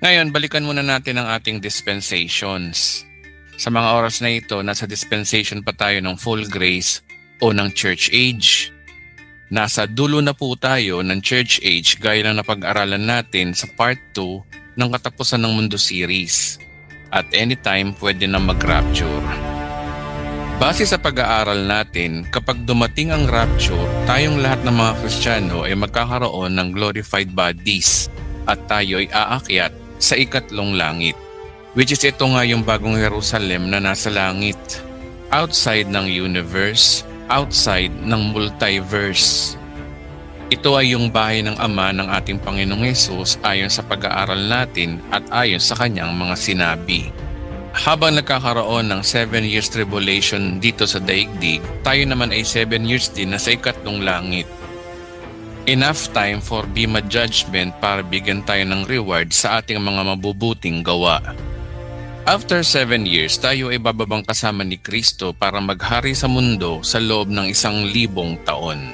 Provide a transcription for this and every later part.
Ngayon, balikan muna natin ang ating dispensations. Sa mga oras na ito, nasa dispensation pa tayo ng full grace o ng church age. Nasa dulo na po tayo ng church age gaya ng napag-aralan natin sa part 2 ng Katapusan ng Mundo series. At anytime pwede na mag-rapture. Base sa pag-aaral natin, kapag dumating ang rapture, tayong lahat ng mga Kristiyano ay magkakaroon ng glorified bodies at tayo ay aakyat sa ikatlong langit. Which is ito nga yung bagong Jerusalem na nasa langit. Outside ng universe, outside ng multiverse. Ito ay yung bahay ng Ama ng ating Panginoong Hesus ayon sa pag-aaral natin at ayon sa kanyang mga sinabi. Habang nagkakaroon ng 7 years tribulation dito sa daigdig, tayo naman ay 7 years din na sa ikatlong langit. Enough time for Bema Judgment para bigyan tayo ng reward sa ating mga mabubuting gawa. After 7 years, tayo ay bababang kasama ni Kristo para maghari sa mundo sa loob ng 1,000 taon.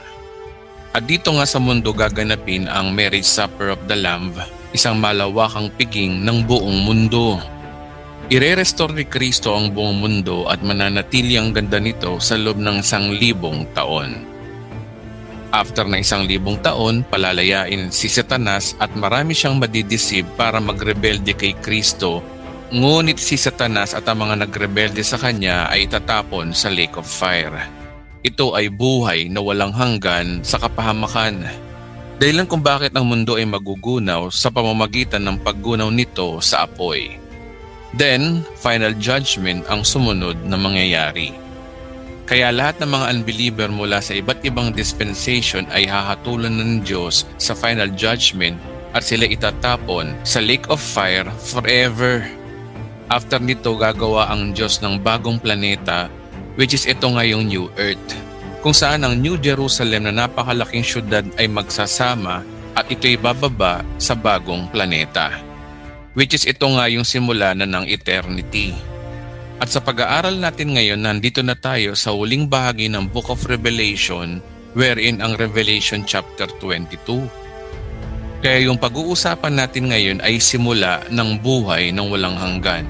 At dito nga sa mundo gaganapin ang marriage supper of the Lamb, isang malawakang piging ng buong mundo. Ire-restore ni Kristo ang buong mundo at mananatili ang ganda nito sa loob ng 1,000 taon. After na 1,000 taon, palalayain si Satanas at marami siyang madidisib para magrebelde kay Kristo. Ngunit si Satanas at ang mga nagrebelde sa kanya ay itatapon sa lake of fire. Ito ay buhay na walang hanggan sa kapahamakan. Dahilan kung bakit ang mundo ay magugunaw sa pamamagitan ng paggunaw nito sa apoy. Then, final judgment ang sumunod na mangyayari. Kaya lahat ng mga unbeliever mula sa iba't ibang dispensation ay hahatulan ng Diyos sa final judgment at sila itatapon sa lake of fire forever. After nito gagawa ang Diyos ng bagong planeta, which is ito nga yung New Earth, kung saan ang New Jerusalem na napakalaking syudad ay magsasama at ito'y bababa sa bagong planeta. Which is ito nga yung simula na ng eternity. At sa pag-aaral natin ngayon, nandito na tayo sa huling bahagi ng Book of Revelation, wherein ang Revelation chapter 22. Kaya yung pag-uusapan natin ngayon ay simula ng buhay ng walang hanggan.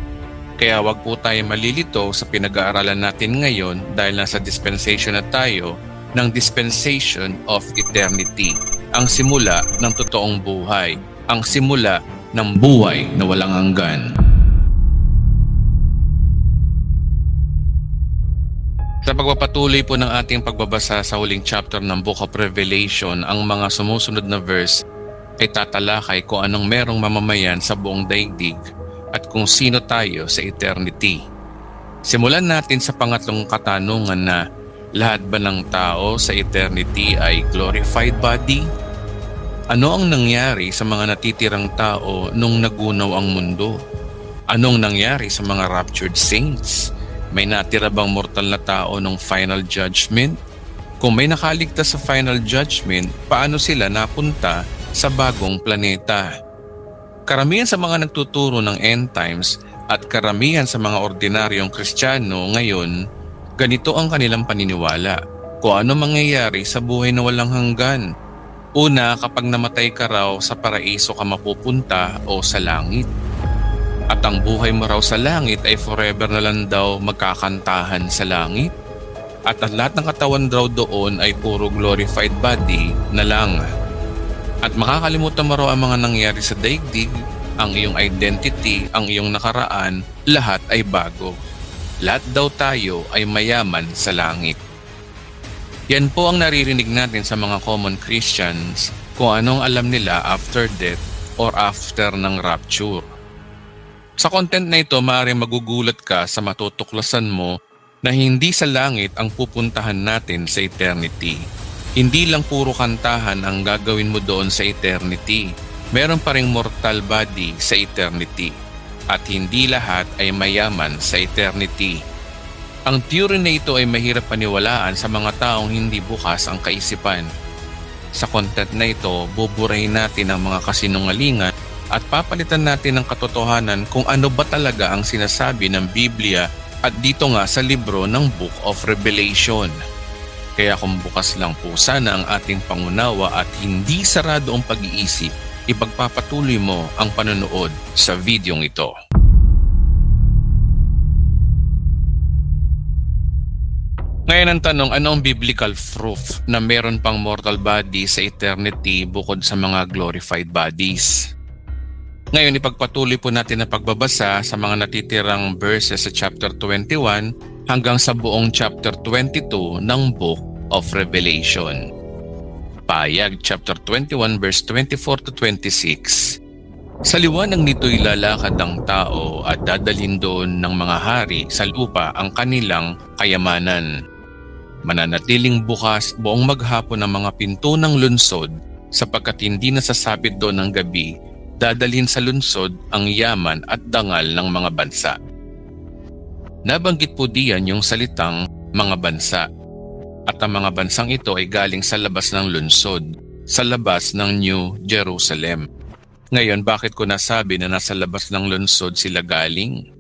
Kaya wag po tayo malilito sa pinag-aaralan natin ngayon dahil nasa dispensation na tayo ng dispensation of eternity. Ang simula ng totoong buhay. Ang simula ng buhay na walang hanggan. Sa pagpapatuloy po ng ating pagbabasa sa huling chapter ng Book of Revelation, ang mga sumusunod na verse ay tatalakay kung anong merong mamamayan sa buong daigdig at kung sino tayo sa eternity. Simulan natin sa pangatlong katanungan na lahat ba ng tao sa eternity ay glorified body? Ano ang nangyari sa mga natitirang tao nung nagunaw ang mundo? Anong nangyari sa mga raptured saints? May natira bang mortal na tao nung final judgment? Kung may nakaligtas sa final judgment, paano sila napunta sa bagong planeta? Karamihan sa mga nagtuturo ng end times at karamihan sa mga ordinaryong Kristiyano ngayon, ganito ang kanilang paniniwala. Kung ano mangyayari sa buhay na walang hanggan. Una, kapag namatay ka raw sa paraiso ka mapupunta o sa langit. At ang buhay mo raw sa langit ay forever na lang daw magkakantahan sa langit. At ang lahat ng katawan raw doon ay puro glorified body na lang. At makakalimutan mo raw ang mga nangyari sa daigdig, ang iyong identity, ang iyong nakaraan, lahat ay bago. Lahat daw tayo ay mayaman sa langit. Yan po ang naririnig natin sa mga common Christians kung anong alam nila after death or after ng rapture. Sa content na ito, maaaring magugulat ka sa matutuklasan mo na hindi sa langit ang pupuntahan natin sa eternity. Hindi lang puro kantahan ang gagawin mo doon sa eternity. Meron pa ring mortal body sa eternity. At hindi lahat ay mayaman sa eternity. Ang theory na ito ay mahirap paniwalaan sa mga taong hindi bukas ang kaisipan. Sa content na ito, buburahin natin ang mga kasinungalingan at papalitan natin ng katotohanan kung ano ba talaga ang sinasabi ng Biblia at dito nga sa libro ng Book of Revelation. Kaya kung bukas lang po sana ang ating pangunawa at hindi sarado ang pag-iisip, ipagpapatuloy mo ang panonood sa videong ito. Ngayon ang tanong, ano ang biblical proof na meron pang mortal body sa eternity bukod sa mga glorified bodies? Ngayon ipagpatuloy po natin ang pagbabasa sa mga natitirang verses sa chapter 21 hanggang sa buong chapter 22 ng Book of Revelation. Payag chapter 21 verse 24 to 26. Sa liwanag nito'y lalakad ang tao at dadalhin doon ng mga hari sa lupa ang kanilang kayamanan. Mananatiling bukas buong maghapon ang mga pinto ng lunsod sapagkat hindi nasasabit doon ng gabi, dadalhin sa lunsod ang yaman at dangal ng mga bansa. Nabanggit po diyan yung salitang mga bansa at ang mga bansang ito ay galing sa labas ng lunsod, sa labas ng New Jerusalem. Ngayon, bakit ko nasabi na nasa labas ng lunsod sila galing?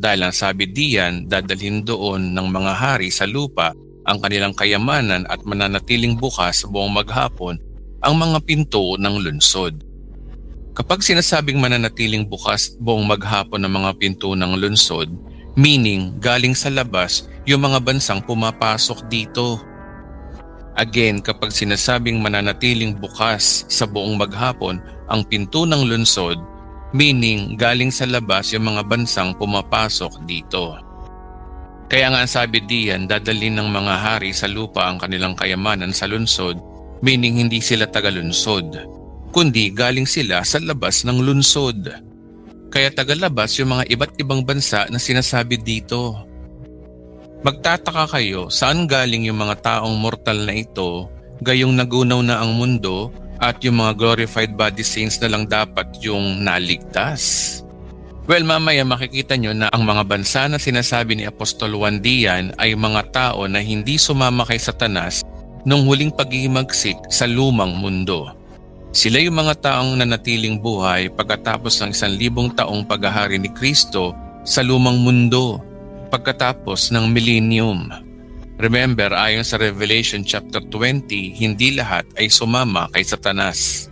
Dahil ang sabi diyan, dadalhin doon ng mga hari sa lupa ang kanilang kayamanan at mananatiling bukas buong maghapon ang mga pinto ng lunsod. Kapag sinasabing mananatiling bukas buong maghapon ang mga pinto ng lunsod, meaning galing sa labas yung mga bansang pumapasok dito. Again, kapag sinasabing mananatiling bukas sa buong maghapon ang pinto ng lunsod, meaning galing sa labas yung mga bansang pumapasok dito. Kaya nga ang sabi diyan, dadalhin ng mga hari sa lupa ang kanilang kayamanan sa lunsod, meaning hindi sila taga-lunsod, kundi galing sila sa labas ng lunsod. Kaya tagalabas yung mga iba't ibang bansa na sinasabi dito. Magtataka kayo saan galing yung mga taong mortal na ito, gayong nagunaw na ang mundo at yung mga glorified body saints na lang dapat yung naligtas. Well, mamaya makikita nyo na ang mga bansa na sinasabi ni Apostol Juan diyan ay mga tao na hindi sumama kay Satanas nung huling paghihimagsik sa lumang mundo. Sila yung mga taong nanatiling buhay pagkatapos ng 1,000 taong paghahari ni Kristo sa lumang mundo, pagkatapos ng millennium. Remember, ayon sa Revelation chapter 20, hindi lahat ay sumama kay Satanas.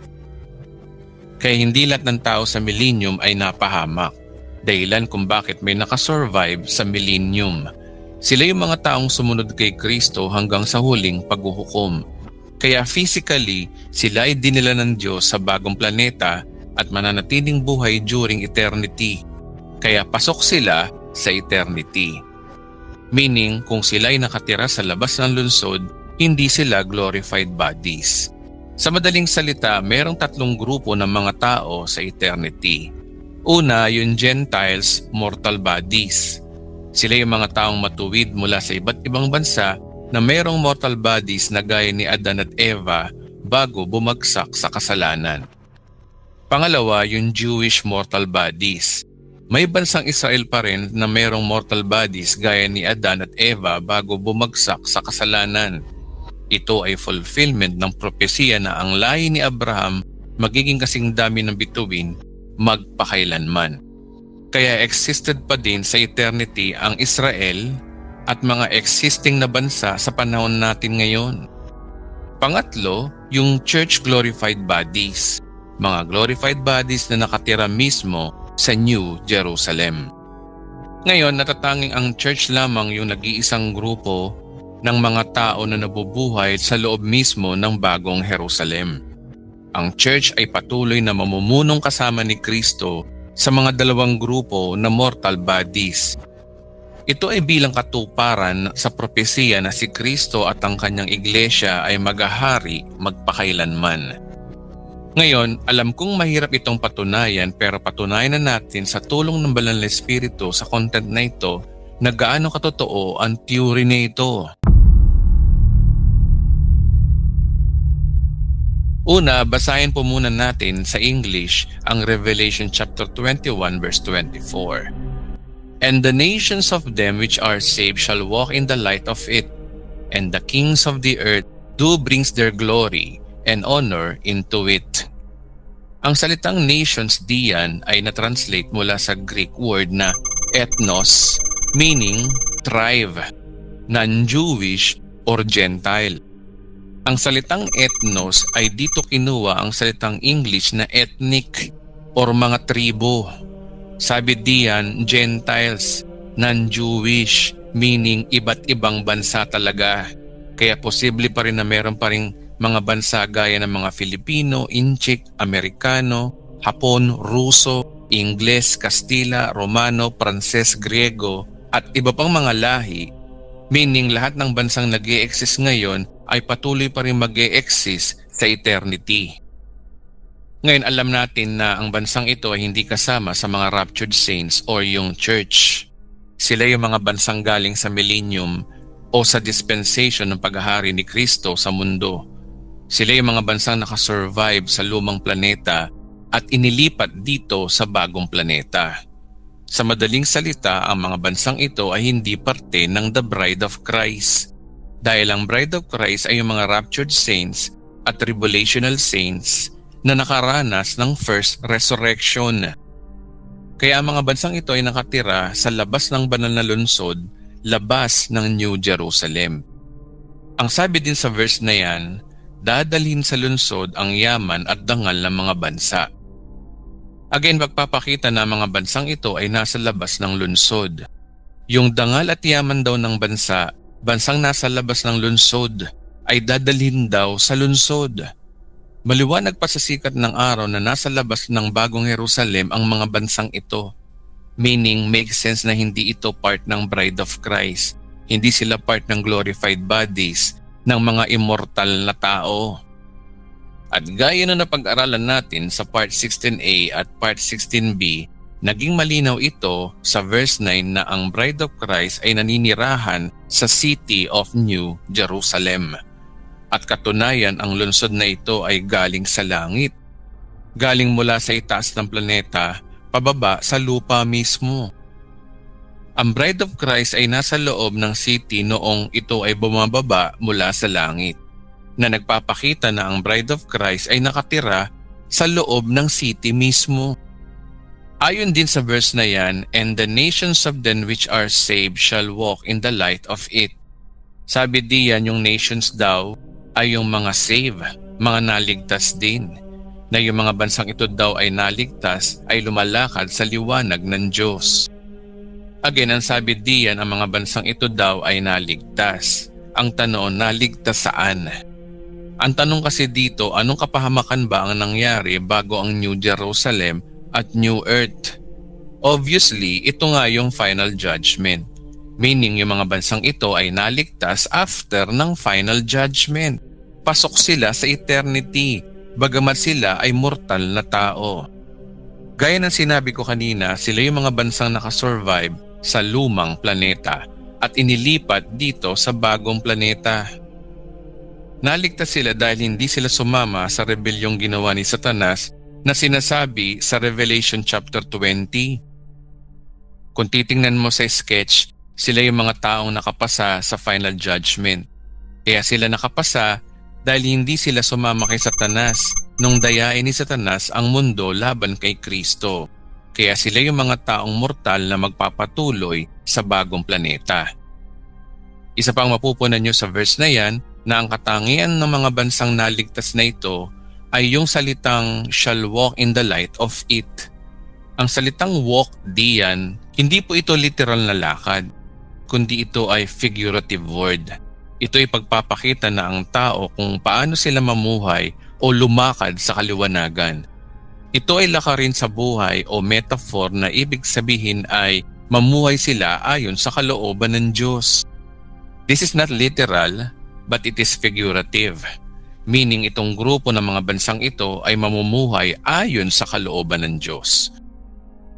Kaya hindi lahat ng tao sa millennium ay napahamak. Dahilan kung bakit may nakasurvive sa millennium. Sila yung mga taong sumunod kay Kristo hanggang sa huling paghuhukom. Kaya physically, sila ay dinila ng Diyos sa bagong planeta at mananatiling buhay during eternity. Kaya pasok sila sa eternity. Meaning, kung sila ay nakatira sa labas ng lunsod, hindi sila glorified bodies. Sa madaling salita, mayroong 3 grupo ng mga tao sa eternity. Una, yung Gentiles, mortal bodies. Sila yung mga taong matuwid mula sa iba't ibang bansa na mayroong mortal bodies na gaya ni Adan at Eva bago bumagsak sa kasalanan. Pangalawa, yung Jewish mortal bodies. May bansang Israel pa rin na mayroong mortal bodies gaya ni Adan at Eva bago bumagsak sa kasalanan. Ito ay fulfillment ng propesya na ang lahi ni Abraham magiging kasing dami ng bituin magpakailanman. Kaya existed pa din sa eternity ang Israel at mga existing na bansa sa panahon natin ngayon. Pangatlo, yung church glorified bodies. Mga glorified bodies na nakatira mismo sa New Jerusalem. Ngayon, natatanging ang church lamang yung nag-iisang grupo ng mga tao na nabubuhay sa loob mismo ng bagong Jerusalem. Ang church ay patuloy na mamumunong kasama ni Kristo sa mga 2 grupo na mortal bodies. Ito ay bilang katuparan sa propesiya na si Kristo at ang kanyang iglesia ay maghahari magpakailanman. Ngayon, alam kong mahirap itong patunayan pero patunayan na natin sa tulong ng Banal na Espiritu sa content na ito na gaano katotoo ang theory na ito. Una, basahin po muna natin sa English ang Revelation chapter 21 verse 24. And the nations of them which are saved shall walk in the light of it, and the kings of the earth do brings their glory and honor into it. Ang salitang nations diyan ay na-translate mula sa Greek word na ethnos, meaning tribe, non-Jewish or Gentile. Ang salitang ethnos ay dito kinuha ang salitang English na ethnic or mga tribo. Sabi diyan, Gentiles, non-Jewish, meaning iba't ibang bansa talaga. Kaya posible pa rin na meron pa rin mga bansa gaya ng mga Filipino, Inchik, Amerikano, Hapon, Ruso, Ingles, Kastila, Romano, Pranses, Griego at iba pang mga lahi. Meaning lahat ng bansang nag-e-exist ngayon ay patuloy pa rin mag-e-exist sa eternity. Ngayon alam natin na ang bansang ito ay hindi kasama sa mga raptured saints or yung church. Sila yung mga bansang galing sa millennium o sa dispensation ng paghahari ni Kristo sa mundo. Sila yung mga bansang nakasurvive sa lumang planeta at inilipat dito sa bagong planeta. Sa madaling salita, ang mga bansang ito ay hindi parte ng The Bride of Christ. Dahil ang Bride of Christ ay yung mga raptured saints at tribulational saints na nakaranas ng first resurrection. Kaya ang mga bansang ito ay nakatira sa labas ng banal na lungsod, labas ng New Jerusalem. Ang sabi din sa verse na yan, dadalhin sa lungsod ang yaman at dangal ng mga bansa. Again, magpapakita na ang mga bansang ito ay nasa labas ng lungsod. Yung dangal at yaman daw ng bansang nasa labas ng lungsod, ay dadalhin daw sa lungsod. Maliwanag pa sa sikat ng araw na nasa labas ng bagong Jerusalem ang mga bansang ito. Meaning, makes sense na hindi ito part ng Bride of Christ. Hindi sila part ng glorified bodies ng mga immortal na tao. At gaya na napag-aralan natin sa part 16a at part 16b, naging malinaw ito sa verse 9 na ang Bride of Christ ay naninirahan sa City of New Jerusalem. At katunayan, ang lungsod na ito ay galing sa langit. Galing mula sa itaas ng planeta, pababa sa lupa mismo. Ang Bride of Christ ay nasa loob ng city noong ito ay bumababa mula sa langit, na nagpapakita na ang Bride of Christ ay nakatira sa loob ng city mismo. Ayon din sa verse na yan, and the nations of them which are saved shall walk in the light of it. Sabi diyan, yung nations daw ay yung mga save, mga naligtas din, na yung mga bansang ito daw ay naligtas ay lumalakad sa liwanag ng Diyos. Again, ang sabi diyan, ang mga bansang ito daw ay naligtas. Ang tanong, naligtas saan? Ang tanong kasi dito, anong kapahamakan ba ang nangyari bago ang New Jerusalem at New Earth? Obviously, ito nga yung final judgment. Meaning yung mga bansang ito ay naligtas after ng final judgment. Pasok sila sa eternity, bagamat sila ay mortal na tao. Gaya ng sinabi ko kanina, sila yung mga bansang nakasurvive sa lumang planeta at inilipat dito sa bagong planeta. Naligtas sila dahil hindi sila sumama sa rebelyong ginawa ni Satanas na sinasabi sa Revelation chapter 20. Kung titingnan mo sa sketch, sila yung mga taong nakapasa sa final judgment. Kaya sila nakapasa dahil hindi sila sumama kay Satanas nung dayain ni Satanas ang mundo laban kay Kristo. Kaya sila yung mga taong mortal na magpapatuloy sa bagong planeta. Isa pang mapupunan nyo sa verse na yan, na ang katangian ng mga bansang naligtas na ito ay yung salitang shall walk in the light of it. Ang salitang walk diyan, hindi po ito literal na lakad, kundi ito ay figurative word. Ito ay pagpapakita na ang tao kung paano sila mamuhay o lumakad sa kaliwanagan. Ito ay lakarin sa buhay o metaphor na ibig sabihin ay mamuhay sila ayon sa kalooban ng Diyos. This is not literal, but it is figurative, meaning itong grupo ng mga bansang ito ay mamumuhay ayon sa kalooban ng Diyos.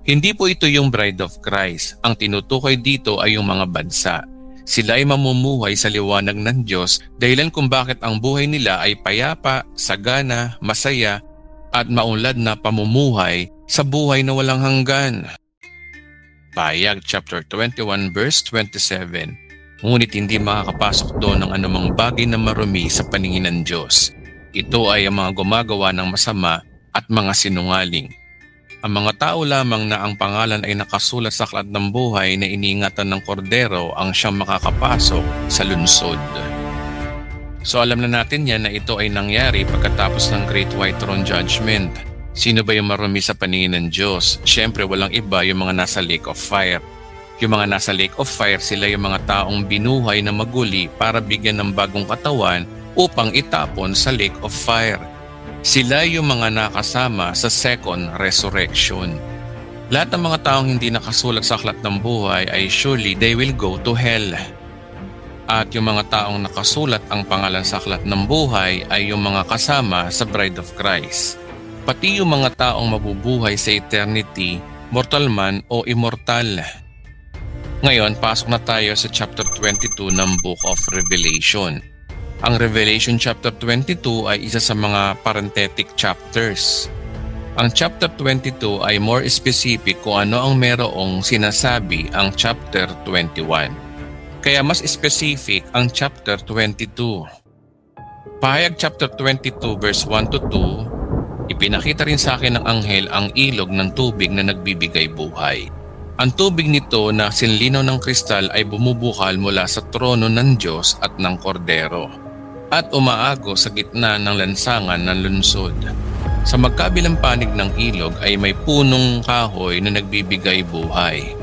Hindi po ito yung Bride of Christ. Ang tinutukoy dito ay yung mga bansa. Sila ay mamumuhay sa liwanag ng Diyos dahilan kung bakit ang buhay nila ay payapa, sagana, masaya, at maunlad na pamumuhay sa buhay na walang hanggan. Pahayag chapter 21 verse 27. Ngunit hindi makakapasok doon ng anumang bagay na marumi sa paningin ng Diyos. Ito ay ang mga gumagawa ng masama at mga sinungaling. Ang mga tao lamang na ang pangalan ay nakasulat sa aklat ng buhay na iniingatan ng kordero ang siyang makakapasok sa lungsod. So alam na natin yan na ito ay nangyari pagkatapos ng Great White Throne Judgment. Sino ba yung marumi sa paningin ng Diyos? Siyempre walang iba yung mga nasa Lake of Fire. Yung mga nasa Lake of Fire, sila yung mga taong binuhay na maguli para bigyan ng bagong katawan upang itapon sa Lake of Fire. Sila yung mga nakasama sa Second Resurrection. Lahat ng mga taong hindi nakasulat sa aklat ng buhay ay surely they will go to hell. At yung mga taong nakasulat ang pangalan sa aklat ng buhay ay yung mga kasama sa Bride of Christ. Pati yung mga taong mabubuhay sa eternity, mortal man o immortal. Ngayon, pasok na tayo sa chapter 22 ng Book of Revelation. Ang Revelation chapter 22 ay isa sa mga parenthetic chapters. Ang chapter 22 ay more specific kung ano ang merong sinasabi ang chapter 21. Kaya mas specific ang chapter 22. Pahayag chapter 22 verse 1 to 2, ipinakita rin sa akin ng anghel ang ilog ng tubig na nagbibigay buhay. Ang tubig nito na sinlinaw ng kristal ay bumubukal mula sa trono ng Diyos at ng Kordero at umaago sa gitna ng lansangan ng lungsod. Sa magkabilang panig ng ilog ay may punong kahoy na nagbibigay buhay.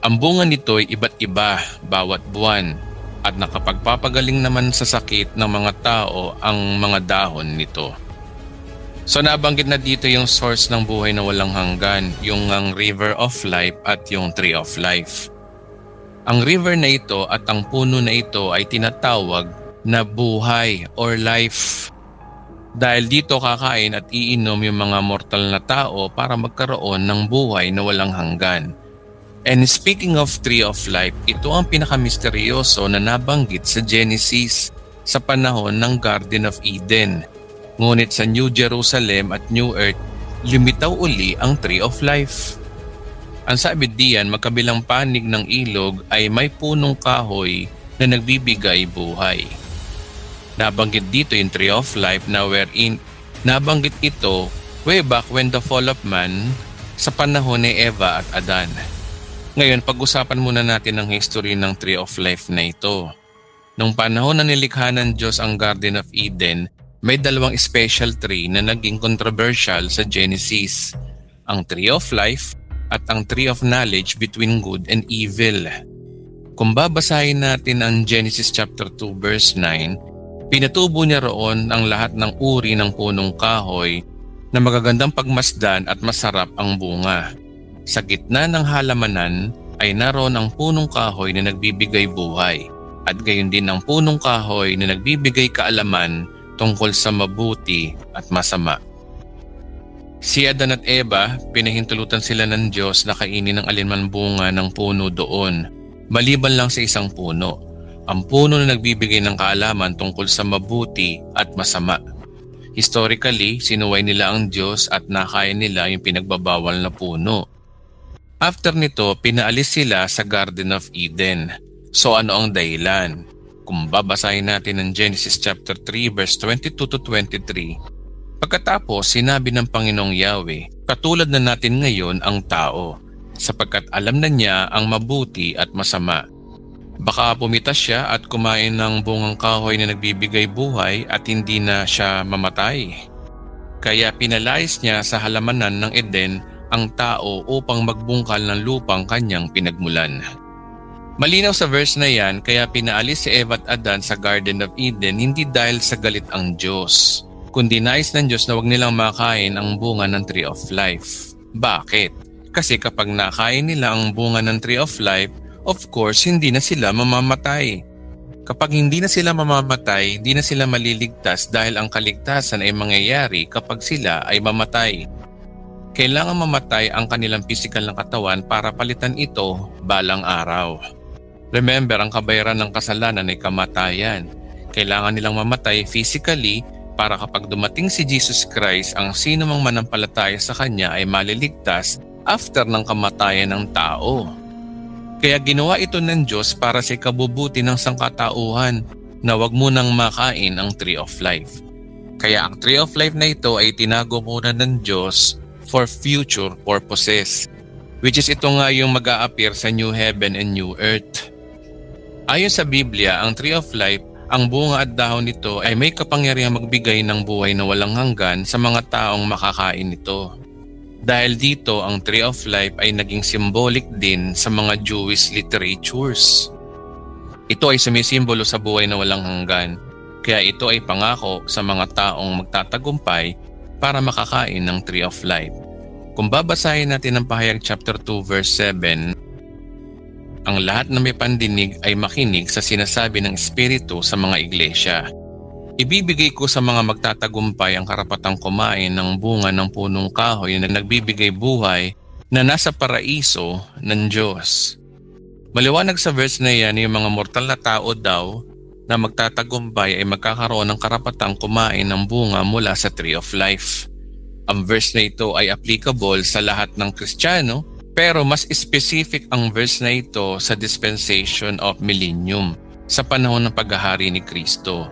Ang bunga nito ay iba't iba bawat buwan at nakapagpapagaling naman sa sakit ng mga tao ang mga dahon nito. So nabanggit na dito yung source ng buhay na walang hanggan, yung ang River of Life at yung Tree of Life. Ang river na ito at ang puno na ito ay tinatawag na buhay or life. Dahil dito kakain at iinom yung mga mortal na tao para magkaroon ng buhay na walang hanggan. And speaking of Tree of Life, ito ang pinakamisteryoso na nabanggit sa Genesis sa panahon ng Garden of Eden. Ngunit sa New Jerusalem at New Earth, lumitaw uli ang Tree of Life. Ang sabi diyan, magkabilang panig ng ilog ay may punong kahoy na nagbibigay buhay. Nabanggit dito yung Tree of Life na wherein nabanggit ito way back when the fall of man sa panahon ni Eva at Adan. Ngayon, pag-usapan muna natin ang history ng Tree of Life na ito. Nung panahon na nilikha ng Diyos ang Garden of Eden, may dalawang special tree na naging controversial sa Genesis. Ang Tree of Life at ang Tree of Knowledge between good and evil. Kung babasahin natin ang Genesis chapter 2 verse 9, pinatubo niya roon ang lahat ng uri ng punong kahoy na magagandang pagmasdan at masarap ang bunga. Sa gitna ng halamanan ay naroon ang punong kahoy na nagbibigay buhay at gayon din ang punong kahoy na nagbibigay kaalaman tungkol sa mabuti at masama. Si Adan at Eva, pinahintulutan sila ng Diyos na kainin ng alinman bunga ng puno doon, maliban lang sa isang puno, ang puno na nagbibigay ng kaalaman tungkol sa mabuti at masama. Historically, sinuway nila ang Diyos at nakain nila yung pinagbabawal na puno. After nito, pinaalis sila sa Garden of Eden. So ano ang dahilan? Kung babasahin natin ang Genesis chapter 3 verse 22 to 23, pagkatapos sinabi ng Panginoong Yahweh, katulad na natin ngayon ang tao, sapagkat alam na niya ang mabuti at masama. Baka pumitas siya at kumain ng bungang kahoy na nagbibigay buhay at hindi na siya mamatay. Kaya pinalayas niya sa halamanan ng Eden ang tao upang magbungkal ng lupang kanyang pinagmulan. Malinaw sa verse na yan, kaya pinaalis si Eva at Adan sa Garden of Eden hindi dahil sa galit ang Diyos, kundi nais ng Diyos na huwag nilang makain ang bunga ng Tree of Life. Bakit? Kasi kapag nakain nila ang bunga ng Tree of Life, of course, hindi na sila mamamatay. Kapag hindi na sila mamamatay, hindi na sila maliligtas dahil ang kaligtasan ay mangyayari kapag sila ay mamatay. Kailangan mamatay ang kanilang pisikal na katawan para palitan ito balang araw. Remember, ang kabayaran ng kasalanan ay kamatayan. Kailangan nilang mamatay physically para kapag dumating si Jesus Christ, ang sino mang manampalataya sa Kanya ay maliligtas after ng kamatayan ng tao. Kaya ginawa ito ng Diyos para sa ikabubuti ng sangkatauhan na wag munang makain ang Tree of Life. Kaya ang Tree of Life na ito ay tinago muna ng Diyos for future purposes, which is ito nga yung mag-a-appear sa New Heaven and New Earth. Ayon sa Biblia, ang Tree of Life Ang bunga at dahon nito ay may kapangyarihang magbigay ng buhay na walang hanggan sa mga taong makakain nito. Dahil dito, ang Tree of Life ay naging symbolic din sa mga Jewish literatures. Ito ay sumisimbolo sa buhay na walang hanggan, kaya ito ay pangako sa mga taong magtatagumpay para makakain ng Tree of Life. Kung babasahin natin ang Pahayag chapter 2 verse 7, ang lahat na may pandinig ay makinig sa sinasabi ng Espiritu sa mga iglesia. Ibibigay ko sa mga magtatagumpay ang karapatang kumain ng bunga ng punong kahoy na nagbibigay buhay na nasa paraiso ng Diyos. Maliwanag sa verse na yan, yung mga mortal na tao daw na magtatagumpay ay magkakaroon ng karapatang kumain ng bunga mula sa Tree of Life. Ang verse na ito ay applicable sa lahat ng Kristiyano, pero mas specific ang verse na ito sa dispensation of millennium, sa panahon ng paghahari ni Kristo.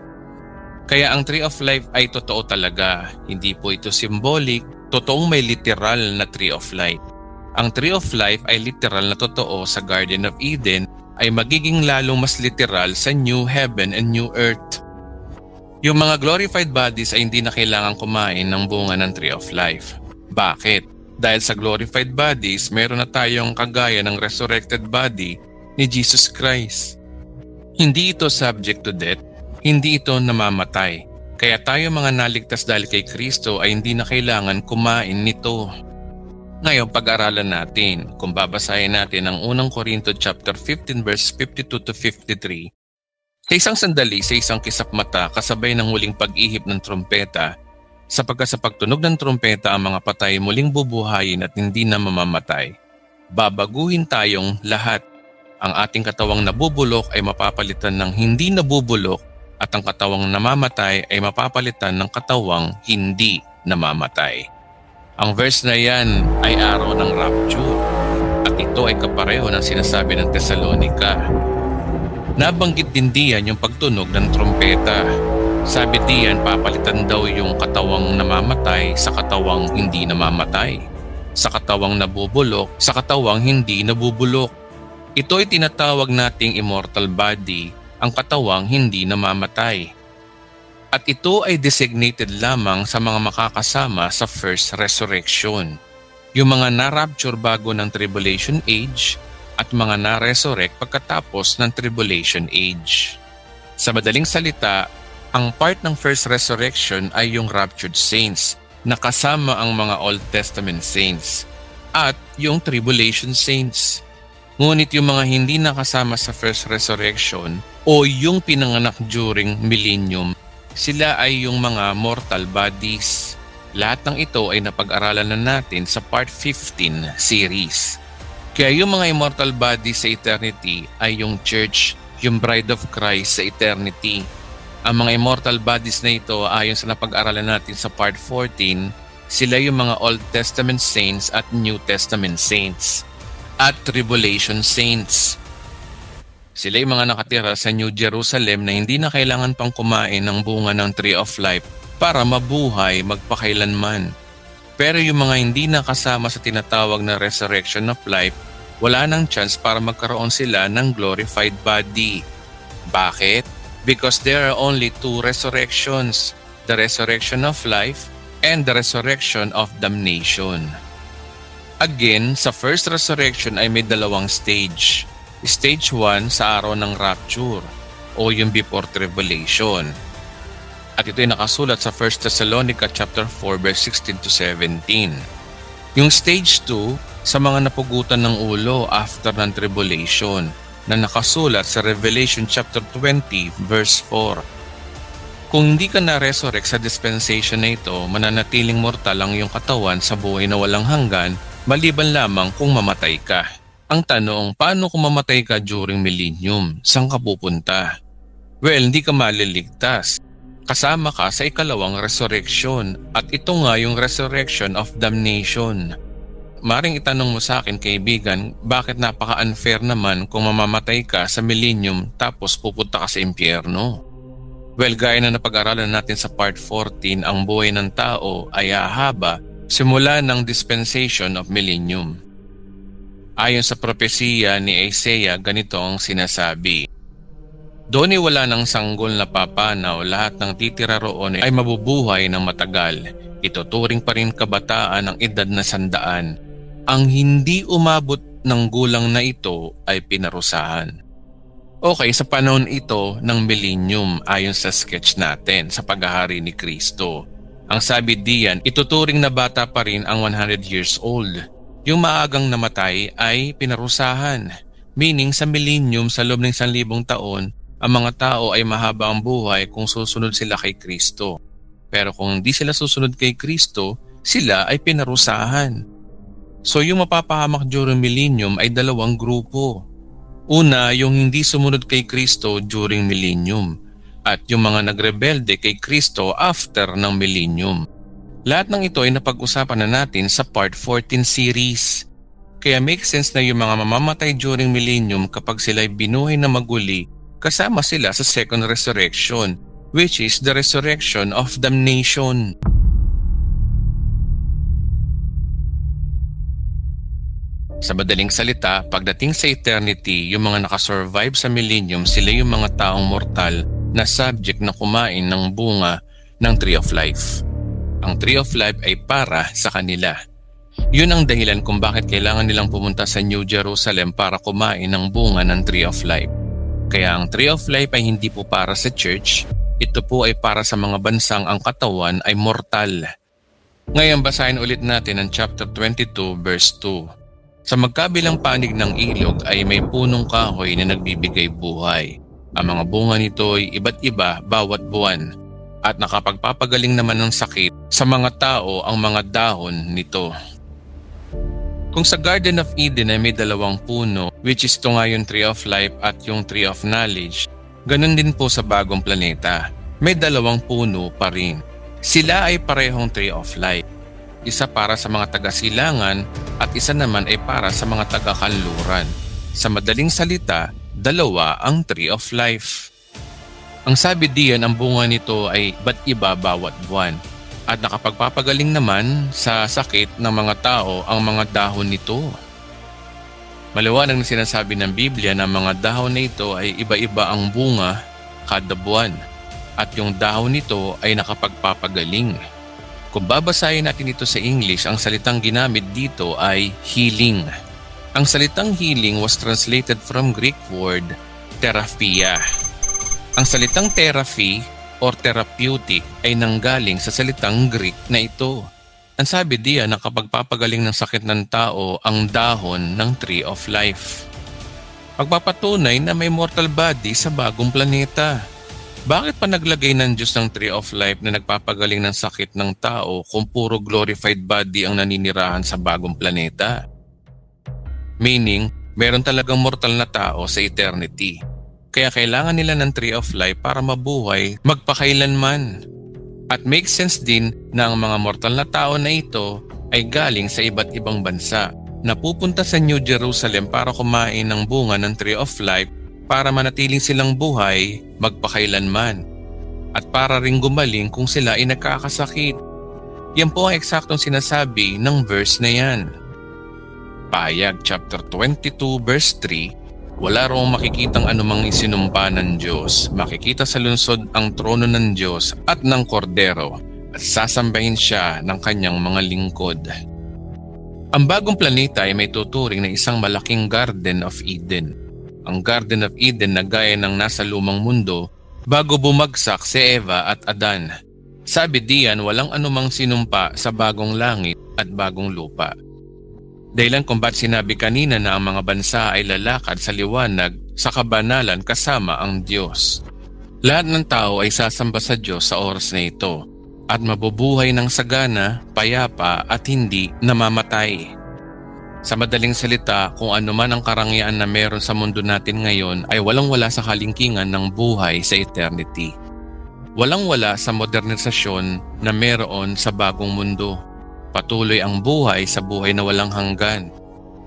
Kaya ang Tree of Life ay totoo talaga, hindi po ito symbolic, totoong may literal na Tree of Life. Ang Tree of Life ay literal na totoo sa Garden of Eden, ay magiging lalong mas literal sa New Heaven and New Earth. Yung mga glorified bodies ay hindi na kailangan kumain ng bunga ng Tree of Life. Bakit? Dahil sa glorified bodies, meron na tayong kagaya ng resurrected body ni Jesus Christ. Hindi ito subject to death, hindi ito namamatay. Kaya tayo mga naligtas dahil kay Kristo ay hindi na kailangan kumain nito. Ngayon pag-aralan natin, kung babasahin natin ang unang Korinto chapter 15 verse 52 to 53, sa isang sandali, sa isang kisap mata, kasabay ng huling pag-ihip ng trumpeta, sapagkat sa pagtunog ng trumpeta ang mga patay muling bubuhayin at hindi na mamamatay. Babaguhin tayong lahat. Ang ating katawang nabubulok ay mapapalitan ng hindi nabubulok at ang katawang namamatay ay mapapalitan ng katawang hindi namamatay. Ang verse na yan ay araw ng rapture at ito ay kapareho ng sinasabi ng Tesalonica. Nabanggit din diyan yung pagtunog ng trumpeta. Sabi diyan, papalitan daw yung katawang namamatay sa katawang hindi namamatay, sa katawang nabubulok sa katawang hindi nabubulok. Ito ay tinatawag nating immortal body, ang katawang hindi namamatay. At ito ay designated lamang sa mga makakasama sa first resurrection, yung mga na-rapture bago ng tribulation age at mga na-resurrect pagkatapos ng tribulation age. Sa madaling salita, ang part ng first resurrection ay yung raptured saints na kasama ang mga Old Testament saints at yung tribulation saints. Ngunit yung mga hindi nakasama sa first resurrection o yung pinanganak during millennium, sila ay yung mga mortal bodies. Lahat ng ito ay napag-aralan na natin sa part 15 series. Kaya yung mga immortal bodies sa eternity ay yung church, yung bride of Christ sa eternity. Ang mga immortal bodies na ito ayon sa napag-aralan natin sa part 14, sila yung mga Old Testament saints at New Testament saints at tribulation saints. Sila yung mga nakatira sa New Jerusalem na hindi na kailangan pang kumain ng bunga ng Tree of Life para mabuhay magpakailanman. Pero yung mga hindi nakasama sa tinatawag na resurrection of life, wala nang chance para magkaroon sila ng glorified body. Bakit? Because there are only two resurrections, the resurrection of life and the resurrection of damnation. Again, sa first resurrection ay may dalawang stage. Stage 1 sa araw ng rapture o yung before tribulation. At ito ay nakasulat sa 1 Thessalonica chapter 4 verse 16 to 17. Yung stage 2 sa mga napugutan ng ulo after ng tribulation na nakasulat sa Revelation chapter 20 verse 4. Kung hindi ka na-resurrect sa dispensation na ito, mananatiling mortal ang iyong katawan sa buhay na walang hanggan, maliban lamang kung mamatay ka. Ang tanong, paano kung mamatay ka during millennium? Saan ka pupunta? Well, hindi ka maliligtas. Kasama ka sa ikalawang resurrection at ito nga yung resurrection of damnation. Maring itanong mo sa akin, kaibigan, bakit napaka-unfair naman kung mamamatay ka sa millennium tapos pupunta ka sa impyerno? Well, gaya na napag-aralan natin sa part 14, ang buhay ng tao ay hahaba simula ng dispensation of millennium. Ayon sa propesiya ni Isaiah, ganito ang sinasabi. Doon ay wala ng sanggol na papanaw, lahat ng titira roon ay mabubuhay ng matagal. Ituturing pa rin kabataan ang edad na 100. Ang hindi umabot ng gulang na ito ay pinarusahan. Okay, sa panahon ito ng millennium ayon sa sketch natin sa paghahari ni Kristo. Ang sabi diyan, ituturing na bata pa rin ang 100 years old. Yung maagang namatay ay pinarusahan. Meaning sa millennium, sa loob ng 1,000 taon, ang mga tao ay mahaba ang buhay kung susunod sila kay Kristo. Pero kung hindi sila susunod kay Kristo, sila ay pinarusahan. So yung mapapahamak during millennium ay 2 grupo. Una, yung hindi sumunod kay Kristo during millennium at yung mga nagrebelde kay Kristo after ng millennium. Lahat ng ito ay napag-usapan na natin sa Part 14 series. Kaya make sense na yung mga mamamatay during millennium kapag sila ay binuhay na maguli, kasama sila sa second resurrection, which is the resurrection of damnation. Sa madaling salita, pagdating sa eternity, yung mga nakasurvive sa millennium, sila yung mga taong mortal na subject na kumain ng bunga ng Tree of Life. Ang Tree of Life ay para sa kanila. Yun ang dahilan kung bakit kailangan nilang pumunta sa New Jerusalem para kumain ng bunga ng Tree of Life. Kaya ang Tree of Life ay hindi po para sa church, ito po ay para sa mga bansang ang katawan ay mortal. Ngayon basahin ulit natin ang chapter 22 verse 2. Sa magkabilang panig ng ilog ay may punong kahoy na nagbibigay buhay. Ang mga bunga nito ay iba't iba bawat buwan at nakapagpapagaling naman ng sakit sa mga tao ang mga dahon nito. Kung sa Garden of Eden ay may 2 puno, which is ito nga yung Tree of Life at yung Tree of Knowledge, ganun din po sa bagong planeta. May 2 puno pa rin. Sila ay parehong Tree of Life. Isa para sa mga taga-silangan at isa naman ay para sa mga taga-kanluran. Sa madaling salita, 2 ang Tree of Life. Ang sabi diyan, ang bunga nito ay iba't iba bawat buwan. At nakapagpapagaling naman sa sakit ng mga tao ang mga dahon nito. Maliwanag na sinasabi ng Biblia na mga dahon na ito ay iba-iba ang bunga kada buwan. At yung dahon nito ay nakapagpapagaling. Kung babasahin natin ito sa English, ang salitang ginamit dito ay healing. Ang salitang healing was translated from Greek word therapia. Ang salitang therapy or therapeutic ay nanggaling sa salitang Greek na ito. Ang sabi diyan na kapag papagaling ng sakit ng tao ang dahon ng Tree of Life. Pagpapatunay na may mortal body sa bagong planeta. Bakit pa naglagay ng Diyos ng Tree of Life na nagpapagaling ng sakit ng tao kung puro glorified body ang naninirahan sa bagong planeta? Meaning, meron talagang mortal na tao sa eternity. Kaya kailangan nila ng Tree of Life para mabuhay magpakailanman. At makes sense din na ang mga mortal na tao na ito ay galing sa iba't ibang bansa na pupunta sa New Jerusalem para kumain ng bunga ng Tree of Life para manatiling silang buhay magpakailanman at para ring gumaling kung sila ay nagkakasakit. Yan po ang eksaktong sinasabi ng verse na yan. Pahayag chapter 22 verse 3, wala raw makikitang anumang isinumpa ng Diyos. Makikita sa lungsod ang trono ng Diyos at ng Kordero at sasambahin siya ng kanyang mga lingkod. Ang bagong planeta ay may tuturing na isang malaking Garden of Eden. Ang Garden of Eden na gaya ng nasa lumang mundo bago bumagsak si Eva at Adan. Sabi diyan walang anumang sinumpa sa bagong langit at bagong lupa. Dahilan kung ba't sinabi kanina na ang mga bansa ay lalakad sa liwanag sa kabanalan kasama ang Diyos. Lahat ng tao ay sasamba sa Diyos sa oras na ito at mabubuhay ng sagana, payapa at hindi namamatay. Sa madaling salita, kung ano man ang karangyaan na meron sa mundo natin ngayon ay walang-wala sa kalingkingan ng buhay sa eternity. Walang-wala sa modernisasyon na meron sa bagong mundo. Patuloy ang buhay sa buhay na walang hanggan.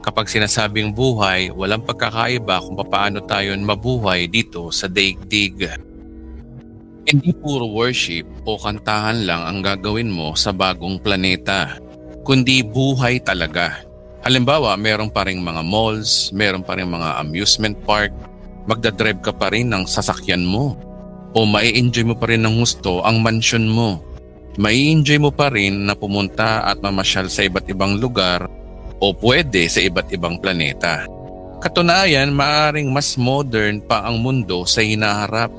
Kapag sinasabing buhay, walang pagkakaiba kung paano tayo mabuhay dito sa daigdig. Hindi puro worship o kantahan lang ang gagawin mo sa bagong planeta, kundi buhay talaga. Halimbawa, meron pa ring mga malls, meron pa ring mga amusement park, Magdadrive ka pa rin ng sasakyan mo. O mai-enjoy mo pa rin ng gusto ang mansyon mo. Mai-enjoy mo pa rin na pumunta at mamasyal sa iba't ibang lugar o pwede sa iba't ibang planeta. Katunayan, maaaring mas modern pa ang mundo sa hinaharap.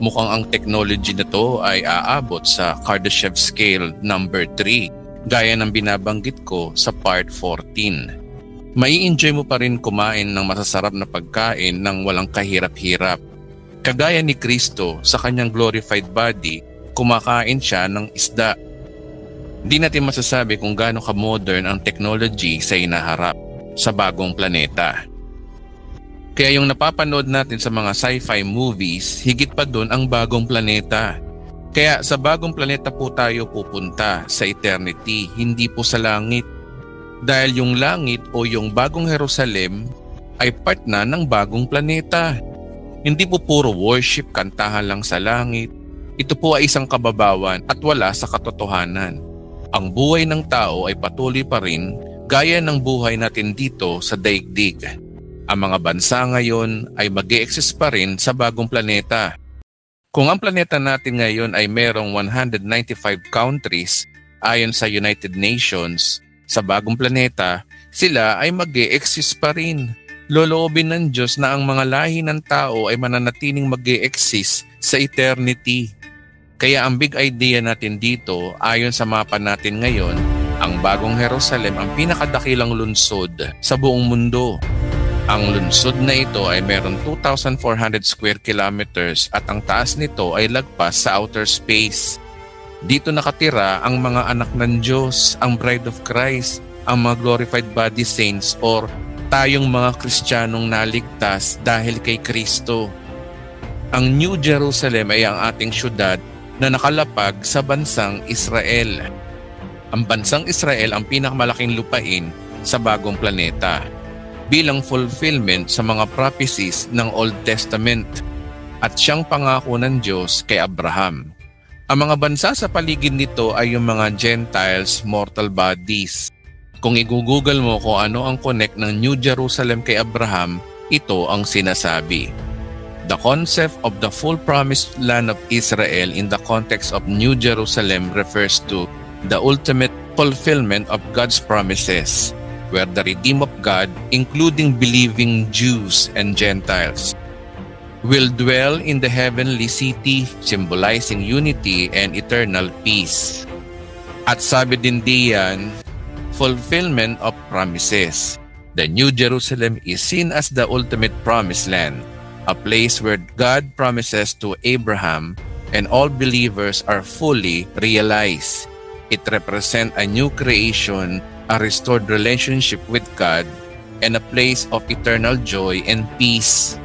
Mukhang ang technology na to ay aabot sa Kardashev Scale number 3, gaya ng binabanggit ko sa part 14. Mai-enjoy mo pa rin kumain ng masasarap na pagkain ng walang kahirap-hirap. Kagaya ni Kristo sa kanyang glorified body, kumakain siya ng isda. Di natin masasabi kung gaano ka-modern ang technology sa hinaharap sa bagong planeta. Kaya yung napapanood natin sa mga sci-fi movies, higit pa doon ang bagong planeta. Kaya sa bagong planeta po tayo pupunta sa eternity, hindi po sa langit. Dahil yung langit o yung bagong Jerusalem ay part na ng bagong planeta. Hindi po puro worship, kantahan lang sa langit. Ito po ay isang kababawan at wala sa katotohanan. Ang buhay ng tao ay patuloy pa rin gaya ng buhay natin dito sa daigdig. Ang mga bansa ngayon ay mag-e-exist pa rin sa bagong planeta. Kung ang planeta natin ngayon ay merong 195 countries ayon sa United Nations, sa bagong planeta, sila ay mag-e-exist pa rin. Loloobin ng Diyos na ang mga lahi ng tao ay mananatiling mag-e-exist sa eternity. Kaya ang big idea natin dito, ayon sa mapa natin ngayon, ang bagong Jerusalem ang pinakadakilang lungsod sa buong mundo. Ang lungsod na ito ay meron 2,400 square kilometers at ang taas nito ay lagpas sa outer space. Dito nakatira ang mga anak ng Diyos, ang bride of Christ, ang mga glorified body saints or tayong mga Kristiyanong naligtas dahil kay Kristo. Ang New Jerusalem ay ang ating syudad na nakalapag sa bansang Israel. Ang bansang Israel ang pinakamalaking lupain sa bagong planeta bilang fulfillment sa mga prophecies ng Old Testament at siyang pangako ng Diyos kay Abraham. Ang mga bansa sa paligid nito ay yung mga Gentiles' mortal bodies. Kung i-google mo kung ano ang connect ng New Jerusalem kay Abraham, ito ang sinasabi. The concept of the full promised land of Israel in the context of New Jerusalem refers to the ultimate fulfillment of God's promises, where the redeemed of God, including believing Jews and Gentiles, will dwell in the heavenly city, symbolizing unity and eternal peace. At sabi din diyan, fulfillment of promises. The New Jerusalem is seen as the ultimate promised land, a place where God promises to Abraham and all believers are fully realized. It represents a new creation, a restored relationship with God, and a place of eternal joy and peace.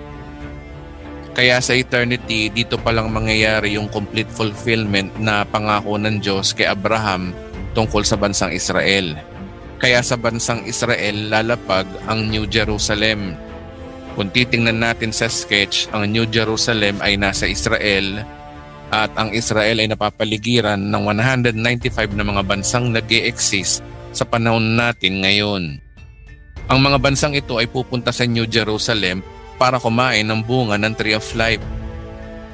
Kaya sa eternity, dito palang mangyayari yung complete fulfillment na pangako ng Diyos kay Abraham tungkol sa bansang Israel. Kaya sa bansang Israel lalapag ang New Jerusalem. Kung titingnan natin sa sketch, ang New Jerusalem ay nasa Israel at ang Israel ay napapaligiran ng 195 na mga bansang nag-e-exist sa panahon natin ngayon. Ang mga bansang ito ay pupunta sa New Jerusalem para kumain ng bunga ng Tree of Life,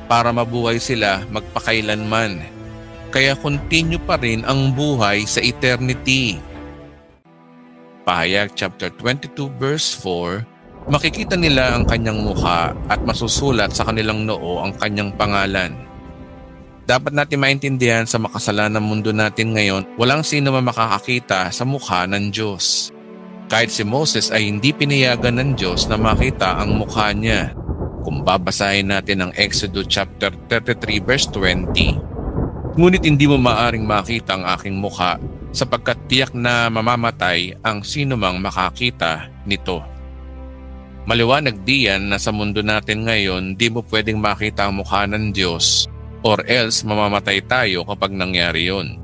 para mabuhay sila magpakailanman. Kaya continue pa rin ang buhay sa eternity. Pahayag chapter 22 verse 4, makikita nila ang kanyang mukha at masusulat sa kanilang noo ang kanyang pangalan. Dapat natin maintindihan sa makasalanang mundo natin ngayon, walang sino man makakakita sa mukha ng Diyos. Kahit si Moses ay hindi pinayagan ng Diyos na makita ang mukha niya. Kung babasahin natin ang Exodus chapter 33 verse 20, ngunit hindi mo maaring makita ang aking mukha sapagkat tiyak na mamamatay ang sino mang makakita nito. Maliwanag diyan na sa mundo natin ngayon, di mo pwedeng makita ang mukha ng Diyos or else mamamatay tayo kapag nangyari yun.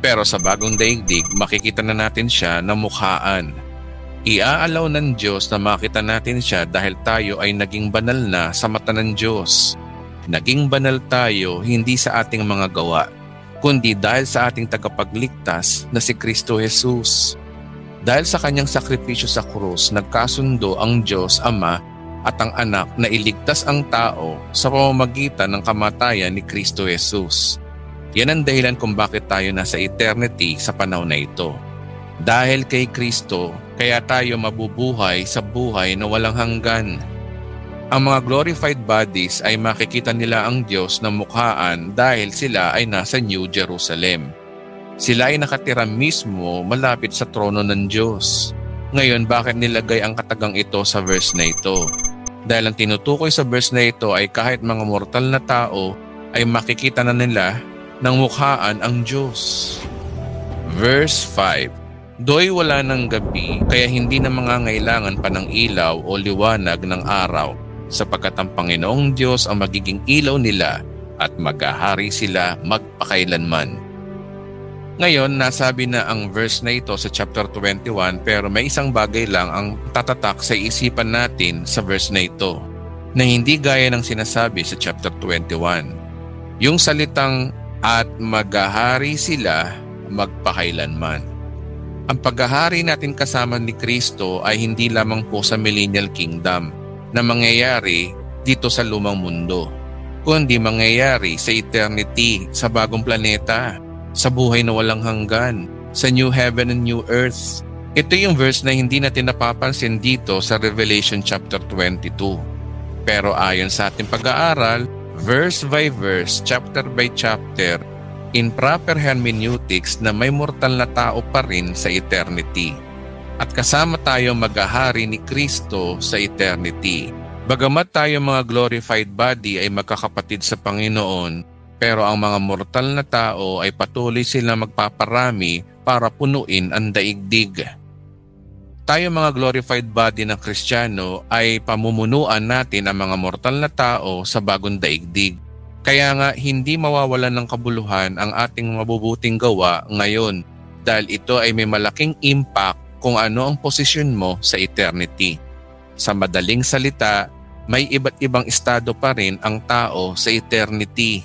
Pero sa bagong daigdig, makikita na natin siya na mukhaan. Iaalaw ng Diyos na makita natin siya dahil tayo ay naging banal na sa mata ng Diyos. Naging banal tayo hindi sa ating mga gawa, kundi dahil sa ating tagapagligtas na si Kristo Jesus. Dahil sa kanyang sakripisyo sa krus, nagkasundo ang Diyos Ama at ang anak na iligtas ang tao sa pamamagitan ng kamatayan ni Kristo Jesus. Yan ang dahilan kung bakit tayo nasa eternity sa panahon na ito. Dahil kay Kristo, kaya tayo mabubuhay sa buhay na walang hanggan. Ang mga glorified bodies ay makikita nila ang Diyos na mukhaan dahil sila ay nasa New Jerusalem. Sila ay nakatira mismo malapit sa trono ng Diyos. Ngayon, bakit nilagay ang katagang ito sa verse na ito? Dahil ang tinutukoy sa verse na ito ay kahit mga mortal na tao ay makikita na nila ng mukhaan ang Diyos. Verse 5. Do'y wala ng gabi, kaya hindi na mangangailangan pa ng ilaw o liwanag ng araw, sapagkat ang Panginoong Diyos ang magiging ilaw nila at maghahari sila magpakailanman. Ngayon, nasabi na ang verse na ito sa chapter 21 pero may isang bagay lang ang tatatak sa isipan natin sa verse na ito na hindi gaya ng sinasabi sa chapter 21. Yung salitang at maghahari sila magpakailanman. Ang paghahari natin kasama ni Kristo ay hindi lamang po sa millennial kingdom na mangyayari dito sa lumang mundo, kundi mangyayari sa eternity, sa bagong planeta, sa buhay na walang hanggan, sa new heaven and new earth. Ito yung verse na hindi natin napapansin dito sa Revelation chapter 22. Pero ayon sa ating pag-aaral, verse by verse, chapter by chapter, in proper hermeneutics na may mortal na tao pa rin sa eternity. At kasama tayo maghahari ni Kristo sa eternity. Bagamat tayo mga glorified body ay magkakapatid sa Panginoon, pero ang mga mortal na tao ay patuloy silang magpaparami para punuin ang daigdig. Tayo mga glorified body ng Kristiyano ay pamumunuan natin ang mga mortal na tao sa bagong daigdig. Kaya nga hindi mawawalan ng kabuluhan ang ating mabubuting gawa ngayon dahil ito ay may malaking impact kung ano ang posisyon mo sa eternity. Sa madaling salita, may iba't ibang estado pa rin ang tao sa eternity.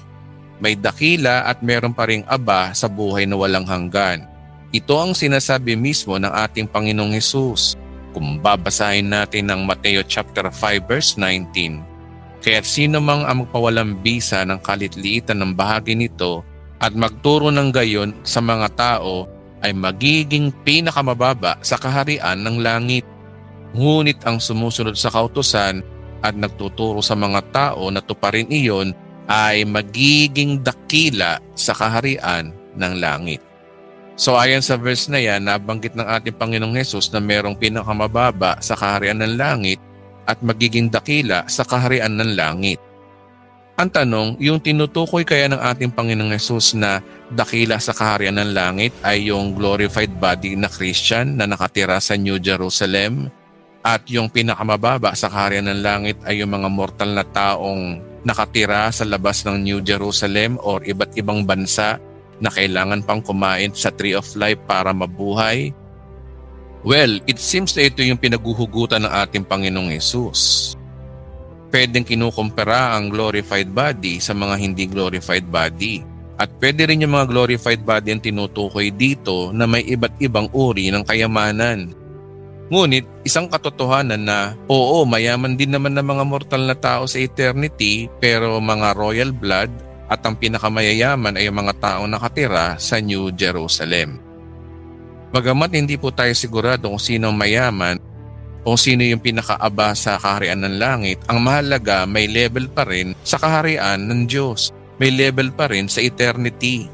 May dakila at meron pa ring aba sa buhay na walang hanggan. Ito ang sinasabi mismo ng ating Panginoong Hesus. Kung babasahin natin ang Mateo chapter 5 verse 19. Kaya't sino mang ang magpawalang bisa ng kalitliitan ng bahagi nito at magturo ng gayon sa mga tao ay magiging pinakamababa sa kaharian ng langit. Ngunit ang sumusunod sa kautusan at nagtuturo sa mga tao na tuparin iyon ay magiging dakila sa kaharian ng langit. So ayon sa verse na yan, nabanggit ng ating Panginoong Hesus na merong pinakamababa sa kaharian ng langit at magiging dakila sa kaharian ng langit. Ang tanong, yung tinutukoy kaya ng ating Panginoong Hesus na dakila sa kaharian ng langit ay yung glorified body na Christian na nakatira sa New Jerusalem at yung pinakamababa sa kaharian ng langit ay yung mga mortal na taong nakatira sa labas ng New Jerusalem or iba't ibang bansa na kailangan pang kumain sa Tree of Life para mabuhay? Well, it seems na ito yung pinaguhugutan ng ating Panginoong Hesus. Pwedeng kinukumpara ang glorified body sa mga hindi glorified body. At pwede rin yung mga glorified body ang tinutukoy dito na may iba't ibang uri ng kayamanan. Ngunit isang katotohanan na oo, mayaman din naman ng mga mortal na tao sa eternity pero mga royal blood at ang pinakamayayaman ay ang mga taong nakatira sa New Jerusalem. Bagamat hindi po tayo sigurado kung sino mayaman o sino yung pinakaaba sa kaharian ng langit, ang mahalaga may level pa rin sa kaharian ng Diyos. May level pa rin sa eternity.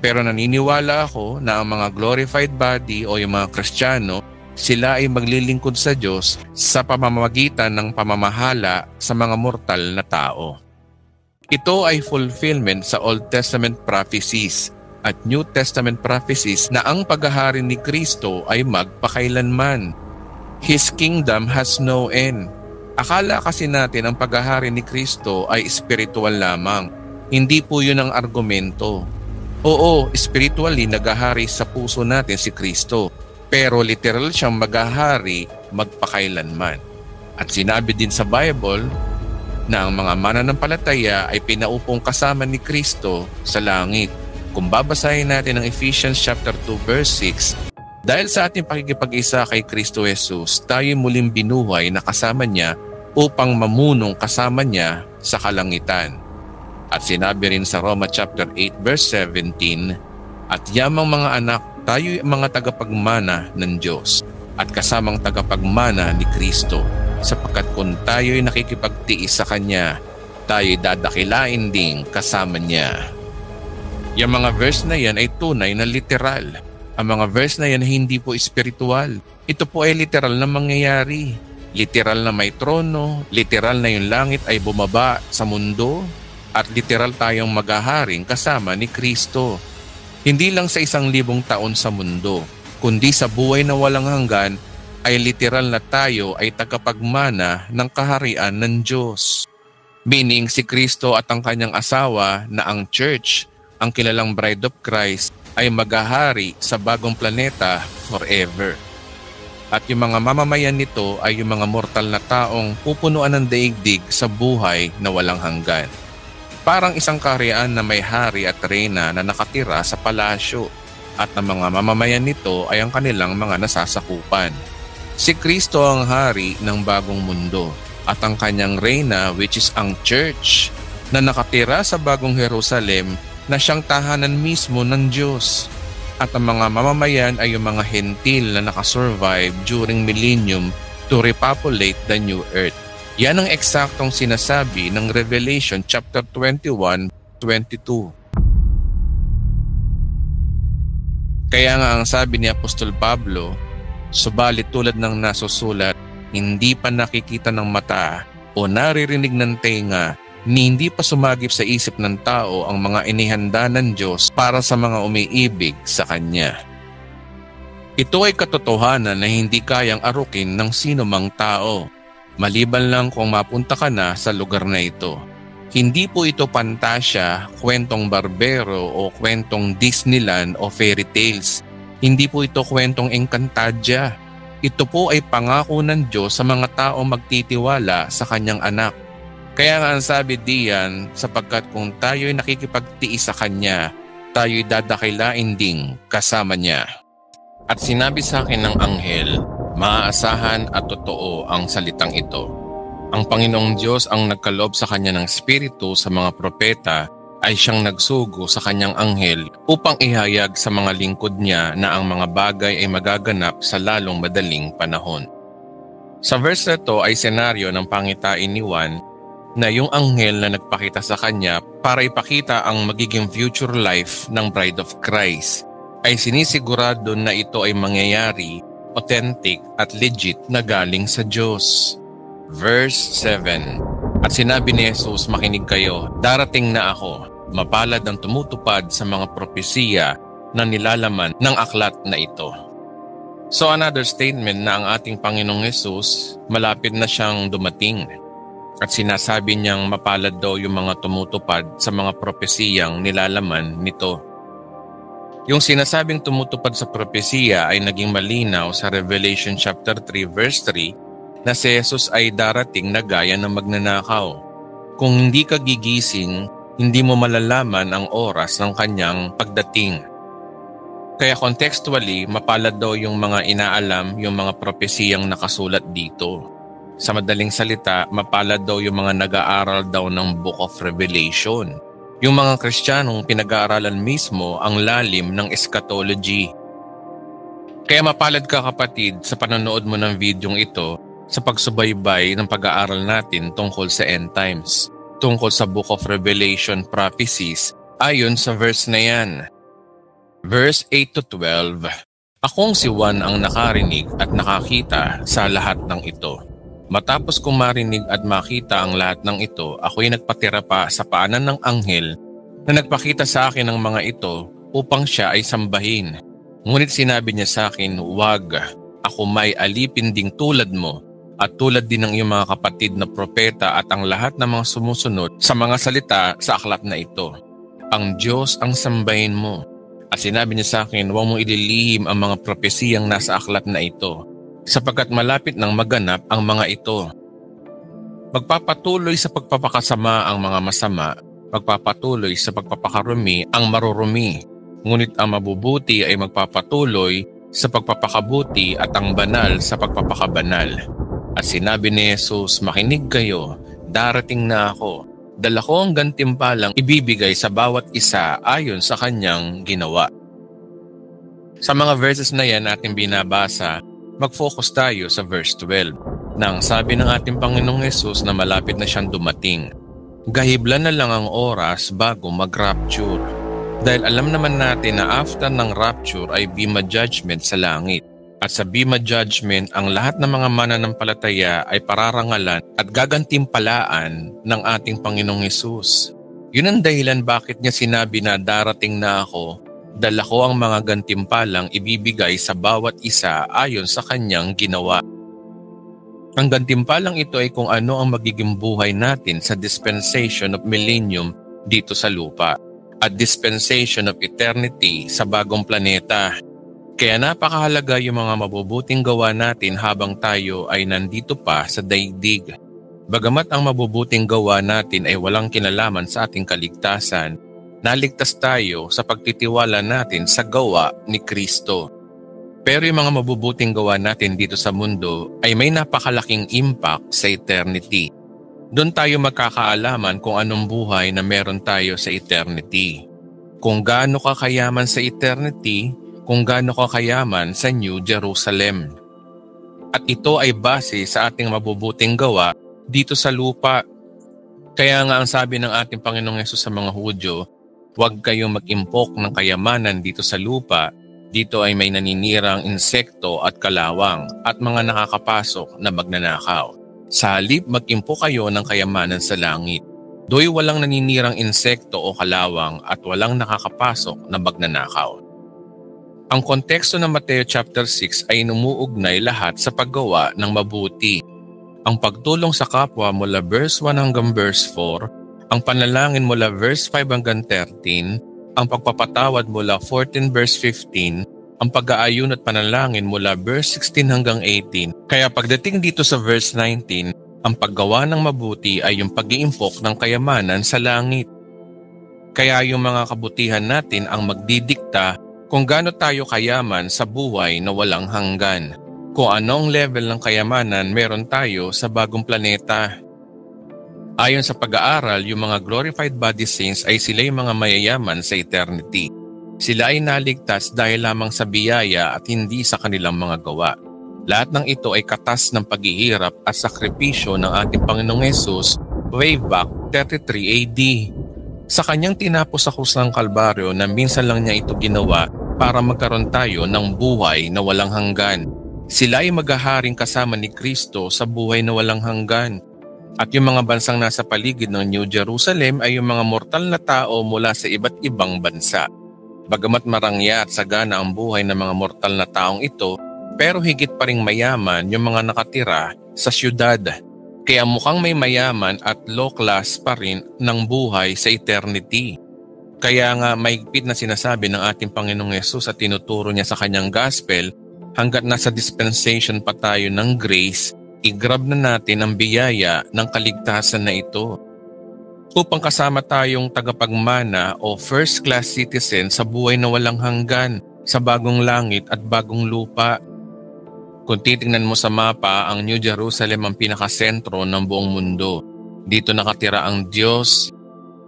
Pero naniniwala ako na ang mga glorified body o yung mga Kristiyano, sila ay maglilingkod sa Diyos sa pamamagitan ng pamamahala sa mga mortal na tao. Ito ay fulfillment sa Old Testament prophecies at New Testament prophecies na ang paghahari ni Kristo ay magpakailanman. His kingdom has no end. Akala kasi natin ang paghahari ni Kristo ay spiritual lamang. Hindi po yun ang argumento. Oo, spiritually naghahari sa puso natin si Kristo. Pero literal siyang maghahari magpakailanman. At sinabi din sa Bible na ang mga mananampalataya ay pinaupong kasama ni Kristo sa langit. Kung babasahin natin ang Ephesians chapter 2 verse 6, dahil sa ating pakikipag-isa kay Kristo Jesus, tayo muling binuhay na kasama niya upang mamunong kasama niya sa kalangitan. At sinabi rin sa Roma chapter 8 verse 17, "At yamang mga anak, tayo'y mga tagapagmana ng Diyos at kasamang tagapagmana ni Kristo, sapagkat kung tayo'y nakikipagtiis sa Kanya, tayo'y dadakilain ding kasama Niya." Yung mga verse na yan ay tunay na literal. Ang mga verse na yan hindi po espiritual. Ito po ay literal na mangyayari. Literal na may trono, literal na yung langit ay bumaba sa mundo, at literal tayong maghaharing kasama ni Kristo. Hindi lang sa 1,000 taon sa mundo, kundi sa buhay na walang hanggan ay literal na tayo ay tagapagmana ng kaharian ng Diyos. Meaning si Kristo at ang kanyang asawa na ang church, ang kilalang bride of Christ, ay maghahari sa bagong planeta forever. At yung mga mamamayan nito ay yung mga mortal na taong pupunuan ng daigdig sa buhay na walang hanggan. Parang isang kaharian na may hari at reyna na nakatira sa palasyo, at ang mga mamamayan nito ay ang kanilang mga nasasakupan. Si Kristo ang hari ng bagong mundo at ang kanyang reyna, which is ang church, na nakatira sa bagong Jerusalem na siyang tahanan mismo ng Diyos. At ang mga mamamayan ay yung mga hentil na nakasurvive during millennium to repopulate the new earth. Yan ang eksaktong sinasabi ng Revelation chapter 21:22. Kaya nga ang sabi ni Apostol Pablo, "Subalit tulad ng nasusulat, hindi pa nakikita ng mata o naririnig ng tenga, ni hindi pa sumagip sa isip ng tao ang mga inihanda ng Diyos para sa mga umiibig sa Kanya." Ito ay katotohanan na hindi kayang arukin ng sino mang tao, maliban lang kung mapunta ka na sa lugar na ito. Hindi po ito pantasya, kwentong barbero o kwentong Disneyland o fairy tales. Hindi po ito kwentong Encantadia. Ito po ay pangako ng Diyos sa mga taong magtitiwala sa Kanyang anak. Kaya nga ang sabi diyan, sapagkat kung tayo'y nakikipagtiis sa Kanya, tayo'y dadakilain ding kasama Niya. At sinabi sa akin ng anghel, maaasahan at totoo ang salitang ito. Ang Panginoong Diyos ang nagkaloob sa Kanya ng Espiritu sa mga propeta ay siyang nagsugo sa Kanyang anghel upang ihayag sa mga lingkod Niya na ang mga bagay ay magaganap sa lalong madaling panahon. Sa verse na ito ay senaryo ng pangitain ni Juan na yung anghel na nagpakita sa kanya para ipakita ang magiging future life ng Bride of Christ ay sinisigurado na ito ay mangyayari, authentic at legit na galing sa Diyos. Verse 7. At sinabi ni Jesus, "Makinig kayo, darating na ako, mapalad ang tumutupad sa mga propesiya na nilalaman ng aklat na ito." So another statement na ang ating Panginoong Jesus malapit na siyang dumating. At sinasabi niyang mapalad daw yung mga tumutupad sa mga propesiyang nilalaman nito. Yung sinasabing tumutupad sa propesiya ay naging malinaw sa Revelation chapter 3 verse 3 na si Jesus ay darating na gaya ng magnanakaw. Kung hindi ka gigising, hindi mo malalaman ang oras ng kanyang pagdating. Kaya contextually, mapalad daw yung mga inaalam, yung mga propesiyang nakasulat dito. Sa madaling salita, mapalad daw yung mga nag-aaral daw ng Book of Revelation. Yung mga Kristiyanong pinag-aaralan mismo ang lalim ng eschatology. Kaya mapalad ka kapatid sa panonood mo ng videong ito sa pagsubaybay ng pag-aaral natin tungkol sa end times, tungkol sa Book of Revelation prophecies ayon sa verse na yan. Verse 8 to 12, "Akong si Juan ang nakarinig at nakakita sa lahat ng ito. Matapos kong marinig at makita ang lahat ng ito, ako'y nagpatira pa sa paanan ng anghel na nagpakita sa akin ng mga ito upang siya ay sambahin. Ngunit sinabi niya sa akin, 'Wag, ako may alipin ding tulad mo at tulad din ng iyong mga kapatid na propeta at ang lahat ng mga sumusunod sa mga salita sa aklat na ito. Ang Diyos ang sambahin mo.' At sinabi niya sa akin, 'Huwag mong ililihim ang mga propesiyang nasa aklat na ito, sapagkat malapit nang maganap ang mga ito. Magpapatuloy sa pagpapakasama ang mga masama, magpapatuloy sa pagpapakarumi ang marurumi, ngunit ang mabubuti ay magpapatuloy sa pagpapakabuti at ang banal sa pagpapakabanal. At sinabi ni Jesus, "Makinig kayo, darating na ako. Dala ko ang gantimpalang ibibigay sa bawat isa ayon sa kanyang ginawa." Sa mga verses na yan ating binabasa, mag-focus tayo sa verse 12. Nang sabi ng ating Panginoong Jesus na malapit na siyang dumating. Gahiblan na lang ang oras bago mag-rapture. Dahil alam naman natin na after ng rapture ay Bema Judgment sa langit. At sa Bema Judgment, ang lahat ng mga mananampalataya ay pararangalan at gagantimpalaan ng ating Panginoong Hesus. Yun ang dahilan bakit niya sinabi na darating na ako, dala ko ang mga gantimpalang ibibigay sa bawat isa ayon sa kanyang ginawa. Ang gantimpalang ito ay kung ano ang magiging buhay natin sa dispensation of millennium dito sa lupa at dispensation of eternity sa bagong planeta. Kaya napakahalaga yung mga mabubuting gawa natin habang tayo ay nandito pa sa daigdig. Bagamat ang mabubuting gawa natin ay walang kinalaman sa ating kaligtasan, naligtas tayo sa pagtitiwala natin sa gawa ni Kristo. Pero yung mga mabubuting gawa natin dito sa mundo ay may napakalaking impact sa eternity. Doon tayo magkakaalaman kung anong buhay na meron tayo sa eternity. Kung gaano ka kayaman sa eternity, kung gaano ka kayaman sa New Jerusalem. At ito ay base sa ating mabubuting gawa dito sa lupa. Kaya nga ang sabi ng ating Panginoong Hesus sa mga Hudyo, huwag kayong mag-impok ng kayamanan dito sa lupa. Dito ay may naninirang insekto at kalawang at mga nakakapasok na magnanakaw. Sa halip mag-impo kayo ng kayamanan sa langit. Do'y walang naninirang insekto o kalawang at walang nakakapasok na magnanakaw. Ang konteksto ng Mateo chapter 6 ay numuugnay lahat sa paggawa ng mabuti. Ang pagtulong sa kapwa mula verse 1 hanggang verse 4, ang panalangin mula verse 5 hanggang 13, ang pagpapatawad mula 14 verse 15, ang pag-aayun at panalangin mula verse 16 hanggang 18. Kaya pagdating dito sa verse 19, ang paggawa ng mabuti ay yung pag-iimpok ng kayamanan sa langit. Kaya yung mga kabutihan natin ang magdidikta kung gaano tayo kayaman sa buhay na walang hanggan. Kung anong level ng kayamanan meron tayo sa bagong planeta. Ayon sa pag-aaral, yung mga glorified body saints ay sila yung mga mayayaman sa eternity. Sila ay naligtas dahil lamang sa biyaya at hindi sa kanilang mga gawa. Lahat ng ito ay katas ng paghihirap at sakripisyo ng ating Panginoong Hesus way back 33 AD. Sa kanyang tinapos sa krus ng Kalbaryo na minsan lang niya ito ginawa para magkaroon tayo ng buhay na walang hanggan. Sila ay maghaharing kasama ni Kristo sa buhay na walang hanggan. At yung mga bansang nasa paligid ng New Jerusalem ay yung mga mortal na tao mula sa iba't ibang bansa. Bagamat marangya at sagana ang buhay ng mga mortal na taong ito, pero higit pa ring mayaman yung mga nakatira sa syudad. Kaya mukhang may mayaman at low class pa rin ng buhay sa eternity. Kaya nga maigpit na sinasabi ng ating Panginoong Hesus at tinuturo niya sa kanyang gospel, hanggat nasa dispensation pa tayo ng grace, i-grab na natin ang biyaya ng kaligtasan na ito. Upang kasama tayong tagapagmana o first-class citizen sa buhay na walang hanggan, sa bagong langit at bagong lupa. Kung titingnan mo sa mapa, ang New Jerusalem ang pinakasentro ng buong mundo. Dito nakatira ang Diyos,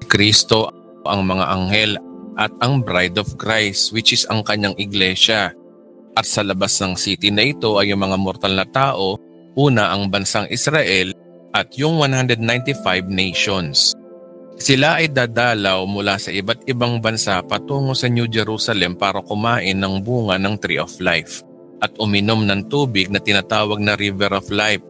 Kristo, ang mga anghel at ang Bride of Christ, which is ang kanyang iglesia. At sa labas ng city na ito ay yung mga mortal na tao. Una ang bansang Israel at yung 195 nations. Sila ay dadalaw mula sa iba't ibang bansa patungo sa New Jerusalem para kumain ng bunga ng Tree of Life at uminom ng tubig na tinatawag na River of Life.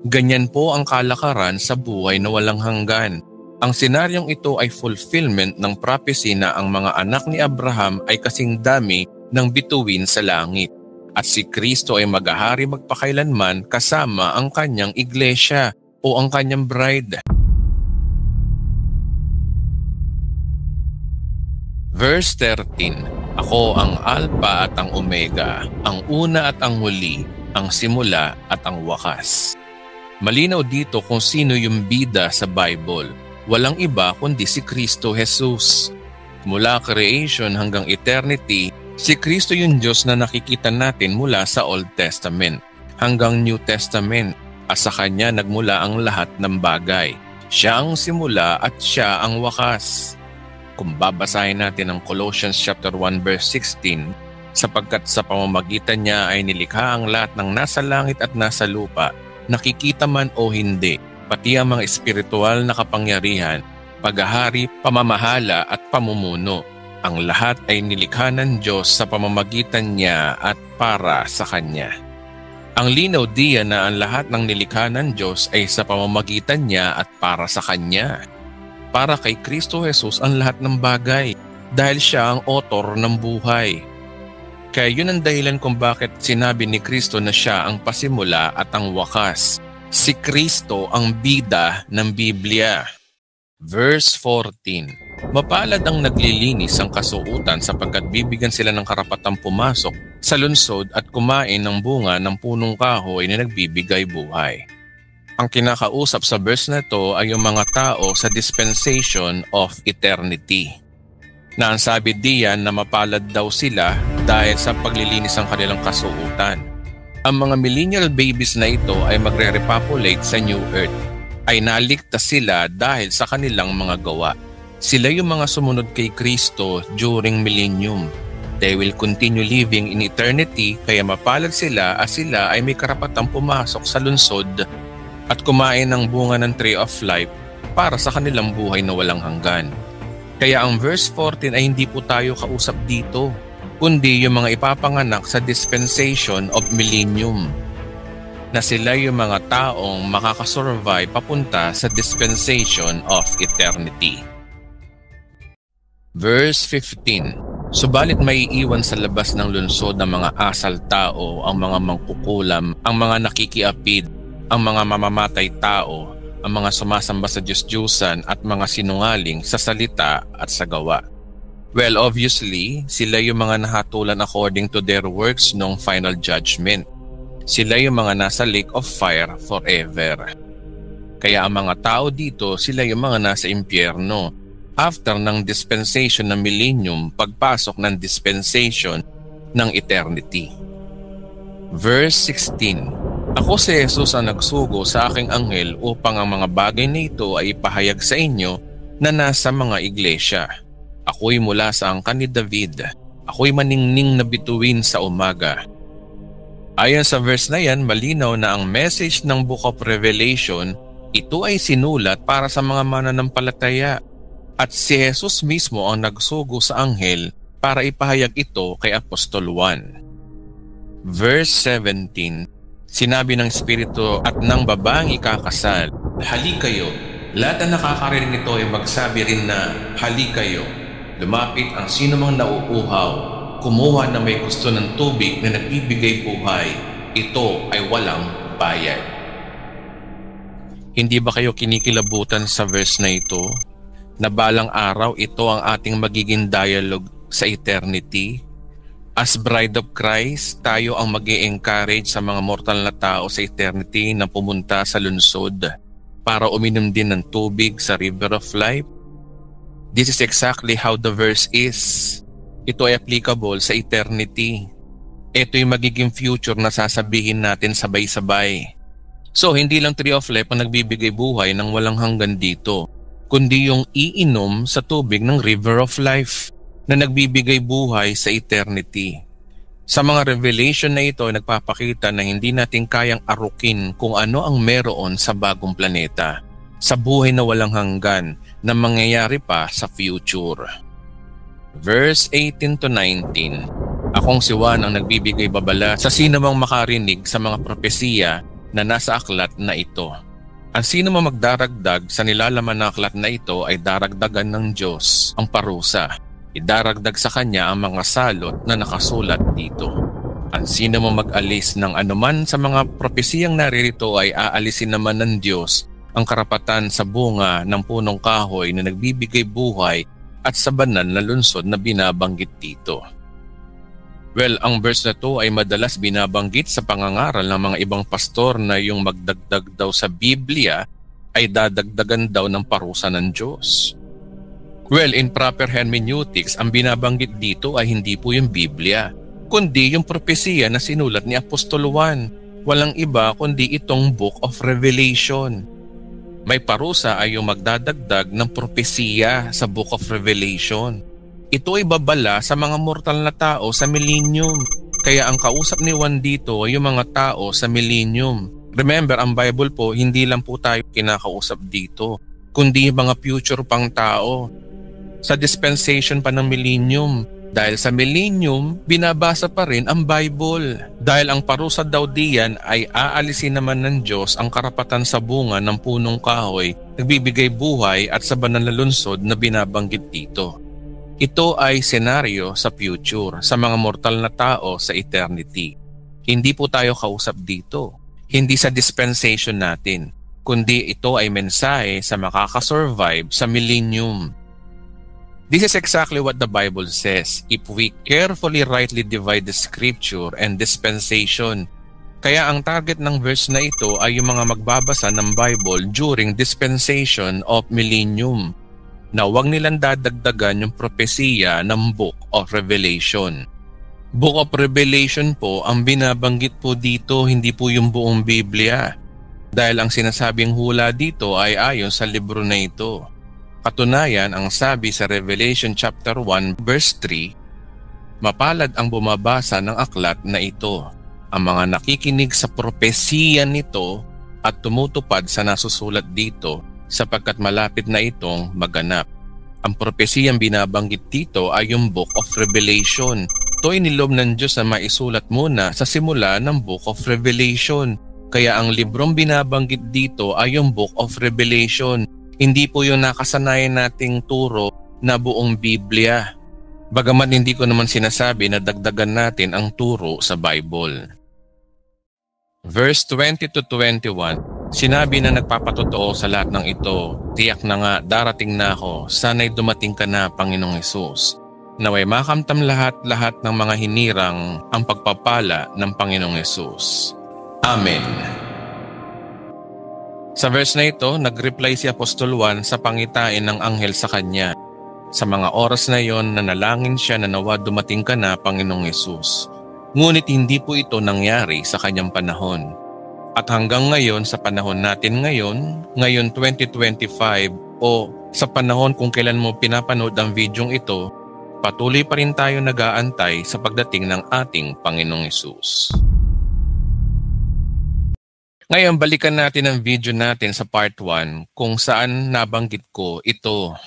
Ganyan po ang kalakaran sa buhay na walang hanggan. Ang senaryong ito ay fulfillment ng prophecy na ang mga anak ni Abraham ay kasing dami ng bituin sa langit. At si Kristo ay maghahari magpakailanman kasama ang kanyang iglesia o ang kanyang bride. Verse 13, Ako ang Alpha at ang Omega, ang una at ang huli, ang simula at ang wakas. Malinaw dito kung sino yung bida sa Bible. Walang iba kundi si Kristo Jesus. Mula creation hanggang eternity, si Kristo yung Diyos na nakikita natin mula sa Old Testament hanggang New Testament. at sa Kanya nagmula ang lahat ng bagay. Siya ang simula at Siya ang wakas. Kung babasahin natin ang Colossians chapter 1 verse 16, sapagkat sa pamamagitan niya ay nilikha ang lahat ng nasa langit at nasa lupa, nakikita man o hindi, pati ang mga espiritual na kapangyarihan, paghahari, pamamahala at pamumuno. Ang lahat ay nilikha ng Diyos sa pamamagitan niya at para sa Kanya. Ang linaw diyan na ang lahat ng nilikha ng Diyos ay sa pamamagitan niya at para sa Kanya. Para kay Kristo Jesus ang lahat ng bagay dahil Siya ang author ng buhay. Kaya yun ang dahilan kung bakit sinabi ni Kristo na Siya ang pasimula at ang wakas. Si Kristo ang bida ng Biblia. Verse 14. Mapalad ang naglilinis ang kasuotan sapagkat bibigyan sila ng karapatang pumasok sa lunsod at kumain ng bunga ng punong kahoy na nagbibigay buhay. Ang kinakausap sa verse na ito ay yung mga tao sa dispensation of eternity. Na ang sabi diyan na mapalad daw sila dahil sa paglilinis ng kanilang kasuotan. Ang mga millennial babies na ito ay magre-repopulate sa New Earth. Ay naligtas sila dahil sa kanilang mga gawa. Sila yung mga sumunod kay Kristo during millennium. They will continue living in eternity kaya mapalad sila at sila ay may karapatang pumasok sa lunsod at kumain ng bunga ng Tree of Life para sa kanilang buhay na walang hanggan. Kaya ang verse 14 ay hindi po tayo kausap dito, kundi yung mga ipapanganak sa dispensation of millennium, na sila yung mga taong makakasurvive papunta sa dispensation of eternity. Verse 15. Subalit may iiwan sa labas ng lunsod ng mga asal tao, ang mga mangkukulam, ang mga nakikiapid, ang mga mamamatay tao, ang mga sumasamba sa Diyos-Diyusan at mga sinungaling sa salita at sa gawa. Well, obviously, sila yung mga nahatulan according to their works nung final judgment. Sila yung mga nasa lake of fire forever. Kaya ang mga tao dito, sila yung mga nasa impyerno. After ng dispensation ng millennium, pagpasok ng dispensation ng eternity. Verse 16. Ako si Jesus ang nagsugo sa aking anghel upang ang mga bagay na ito ay ipahayag sa inyo na nasa mga iglesia. Ako'y mula sa angkan ni David. Ako'y maningning na bituin sa umaga. Ayon sa verse na yan, malinaw na ang message ng Book of Revelation, ito ay sinulat para sa mga mananampalataya. At si Jesus mismo ang nagsugo sa anghel para ipahayag ito kay Apostol Juan. Verse 17. Sinabi ng Espiritu at ng babaeng ikakasal, hali kayo. Lahat na nakakarinig nito ay magsabi rin na, hali kayo. Lumapit ang sino mang nauuhaw, kumuha na may gusto ng tubig na nagbibigay buhay. Ito ay walang bayad. Hindi ba kayo kinikilabutan sa verse na ito? Na balang araw ito ang ating magiging dialogue sa eternity? As bride of Christ, tayo ang mag-i-encourage sa mga mortal na tao sa eternity na pumunta sa lunsod para uminom din ng tubig sa river of life. This is exactly how the verse is. Ito ay applicable sa eternity. Ito yung magiging future na sasabihin natin sabay-sabay. So, hindi lang Tree of Life ang nagbibigay buhay ng walang hanggan dito, kundi yung iinom sa tubig ng river of life na nagbibigay buhay sa eternity. Sa mga revelation na ito, nagpapakita na hindi natin kayang arukin kung ano ang meron sa bagong planeta, sa buhay na walang hanggan na mangyayari pa sa future. Verse 18 to 19. Akong si Juan ang nagbibigay babala sa sino mang makarinig sa mga propesiya na nasa aklat na ito. Ang sino mang magdaragdag sa nilalaman ng aklat na ito ay daragdagan ng Diyos ang parusa. Idaragdag sa kanya ang mga salot na nakasulat dito. Ang sino mo mag-alis ng anuman sa mga propesiyang naririto ay aalisin naman ng Diyos ang karapatan sa bunga ng punong kahoy na nagbibigay buhay at sa banal na lunsod na binabanggit dito. Well, ang verse na to ay madalas binabanggit sa pangangaral ng mga ibang pastor na yung magdagdag daw sa Biblia ay dadagdagan daw ng parusa ng Diyos. Well, in proper hermeneutics, ang binabanggit dito ay hindi po yung Biblia, kundi yung propesiya na sinulat ni Apostol Juan. walang iba kundi itong Book of Revelation. May parusa ay yung magdadagdag ng propesiya sa Book of Revelation. Ito ay babala sa mga mortal na tao sa millennium. Kaya ang kausap ni Juan dito ay yung mga tao sa millennium. Remember, ang Bible po, hindi lang po tayo kinakausap dito, kundi mga future pang tao. Sa dispensation pa ng millennium. Dahil sa millennium, binabasa pa rin ang Bible. Dahil ang parusa daw diyan ay aalisin naman ng Diyos ang karapatan sa bunga ng punong kahoy, nagbibigay buhay at sa banal na lungsod na binabanggit dito. Ito ay senaryo sa future, sa mga mortal na tao sa eternity. Hindi po tayo kausap dito. Hindi sa dispensation natin, kundi ito ay mensahe sa makakasurvive sa millennium. This is exactly what the Bible says if we carefully rightly divide the scripture and dispensation. Kaya ang target ng verse na ito ay yung mga magbabasa ng Bible during dispensation of millennium, na huwag nilang dadagdagan yung propesiya ng Book of Revelation. Book of Revelation po ang binabanggit po dito, hindi po yung buong Biblia. Dahil ang sinasabing hula dito ay ayon sa libro na ito. Katunayan, ang sabi sa Revelation chapter 1 verse 3, mapalad ang bumabasa ng aklat na ito, ang mga nakikinig sa propesiya nito at tumutupad sa nasusulat dito, sapagkat malapit na itong maganap. Ang propesiyang binabanggit dito ay yung Book of Revelation. Ito ay nilob ng Diyos na maisulat muna sa simula ng Book of Revelation. Kaya ang librong binabanggit dito ay yung Book of Revelation. Hindi po yung nakasanayan nating turo na buong Biblia. Bagamat hindi ko naman sinasabi na dagdagan natin ang turo sa Bible. Verse 20 to 21. Sinabi na nagpapatotoo sa lahat ng ito, tiyak na nga darating na ako, sana'y dumating ka na, Panginoong Hesus. Naway makamtam lahat ng mga hinirang ang pagpapala ng Panginoong Hesus. Amen. Sa verse na ito, nag-reply si Apostol Juan sa pangitain ng anghel sa kanya. Sa mga oras na iyon, nanalangin siya na nawa dumating ka na, Panginoong Hesus. Ngunit hindi po ito nangyari sa kanyang panahon. At hanggang ngayon, sa panahon natin ngayon 2025 o sa panahon kung kailan mo pinapanood ang videong ito, patuloy pa rin tayo nag-aantay sa pagdating ng ating Panginoong Hesus. Ngayon, balikan natin ang video natin sa part 1 kung saan nabanggit ko ito.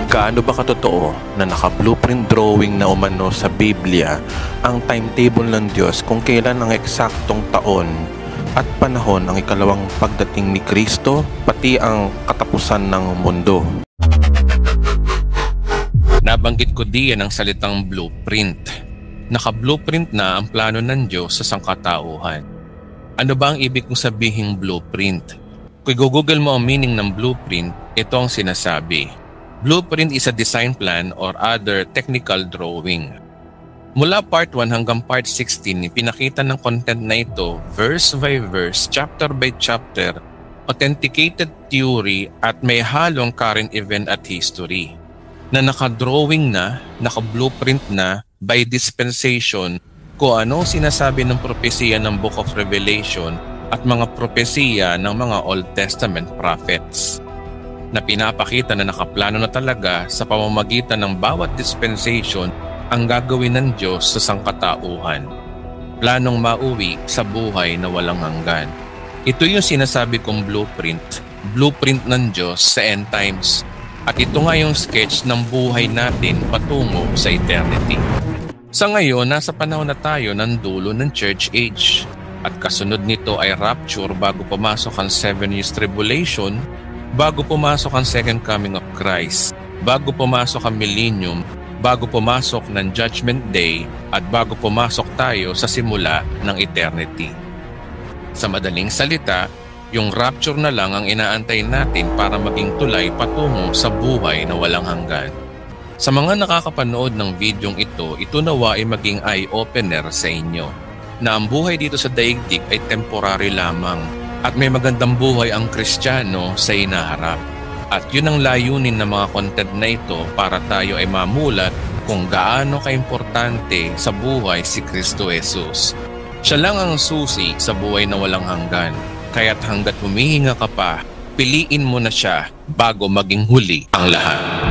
Gaano ba katotoo na naka-blueprint drawing na umano sa Biblia ang timetable ng Diyos kung kailan ang eksaktong taon at panahon ng ikalawang pagdating ni Kristo, pati ang katapusan ng mundo? Nabanggit ko diyan ang salitang blueprint. Naka-blueprint na ang plano ng Diyos sa sangkatauhan. Ano ba ang ibig kong sabihing blueprint? Kung i-google mo ang meaning ng blueprint, ito ang sinasabi. Blueprint is a design plan or other technical drawing. Mula part 1 hanggang part 16, pinakita ng content na ito verse by verse, chapter by chapter, authenticated theory at may halong current event at history na naka-drawing na, naka-blueprint na by dispensation kung ano sinasabi ng propesiya ng Book of Revelation at mga propesiya ng mga Old Testament prophets, na pinapakita na nakaplano na talaga sa pamamagitan ng bawat dispensation ang gagawin ng Diyos sa sangkatauhan. Planong mauwi sa buhay na walang hanggan. Ito yung sinasabi kong blueprint ng Diyos sa end times. At ito nga yung sketch ng buhay natin patungo sa eternity. Sa ngayon, nasa panahon na tayo ng dulo ng church age. At kasunod nito ay rapture bago pumasok ang 7 years tribulation, bago pumasok ang second coming of Christ, bago pumasok ang millennium, bago pumasok ng judgment day, at bago pumasok tayo sa simula ng eternity. Sa madaling salita, yung rapture na lang ang inaantay natin para maging tulay patungo sa buhay na walang hanggan. Sa mga nakakapanood ng videong ito nawa ay maging eye-opener sa inyo na ang buhay dito sa daigdig ay temporary lamang. At may magandang buhay ang Kristiyano sa hinaharap. At yun ang layunin ng mga content na ito para tayo ay mamulat kung gaano kaimportante sa buhay si Kristo Jesus. Siya lang ang susi sa buhay na walang hanggan. Kaya't hanggat humihinga ka pa, piliin mo na siya bago maging huli ang lahat.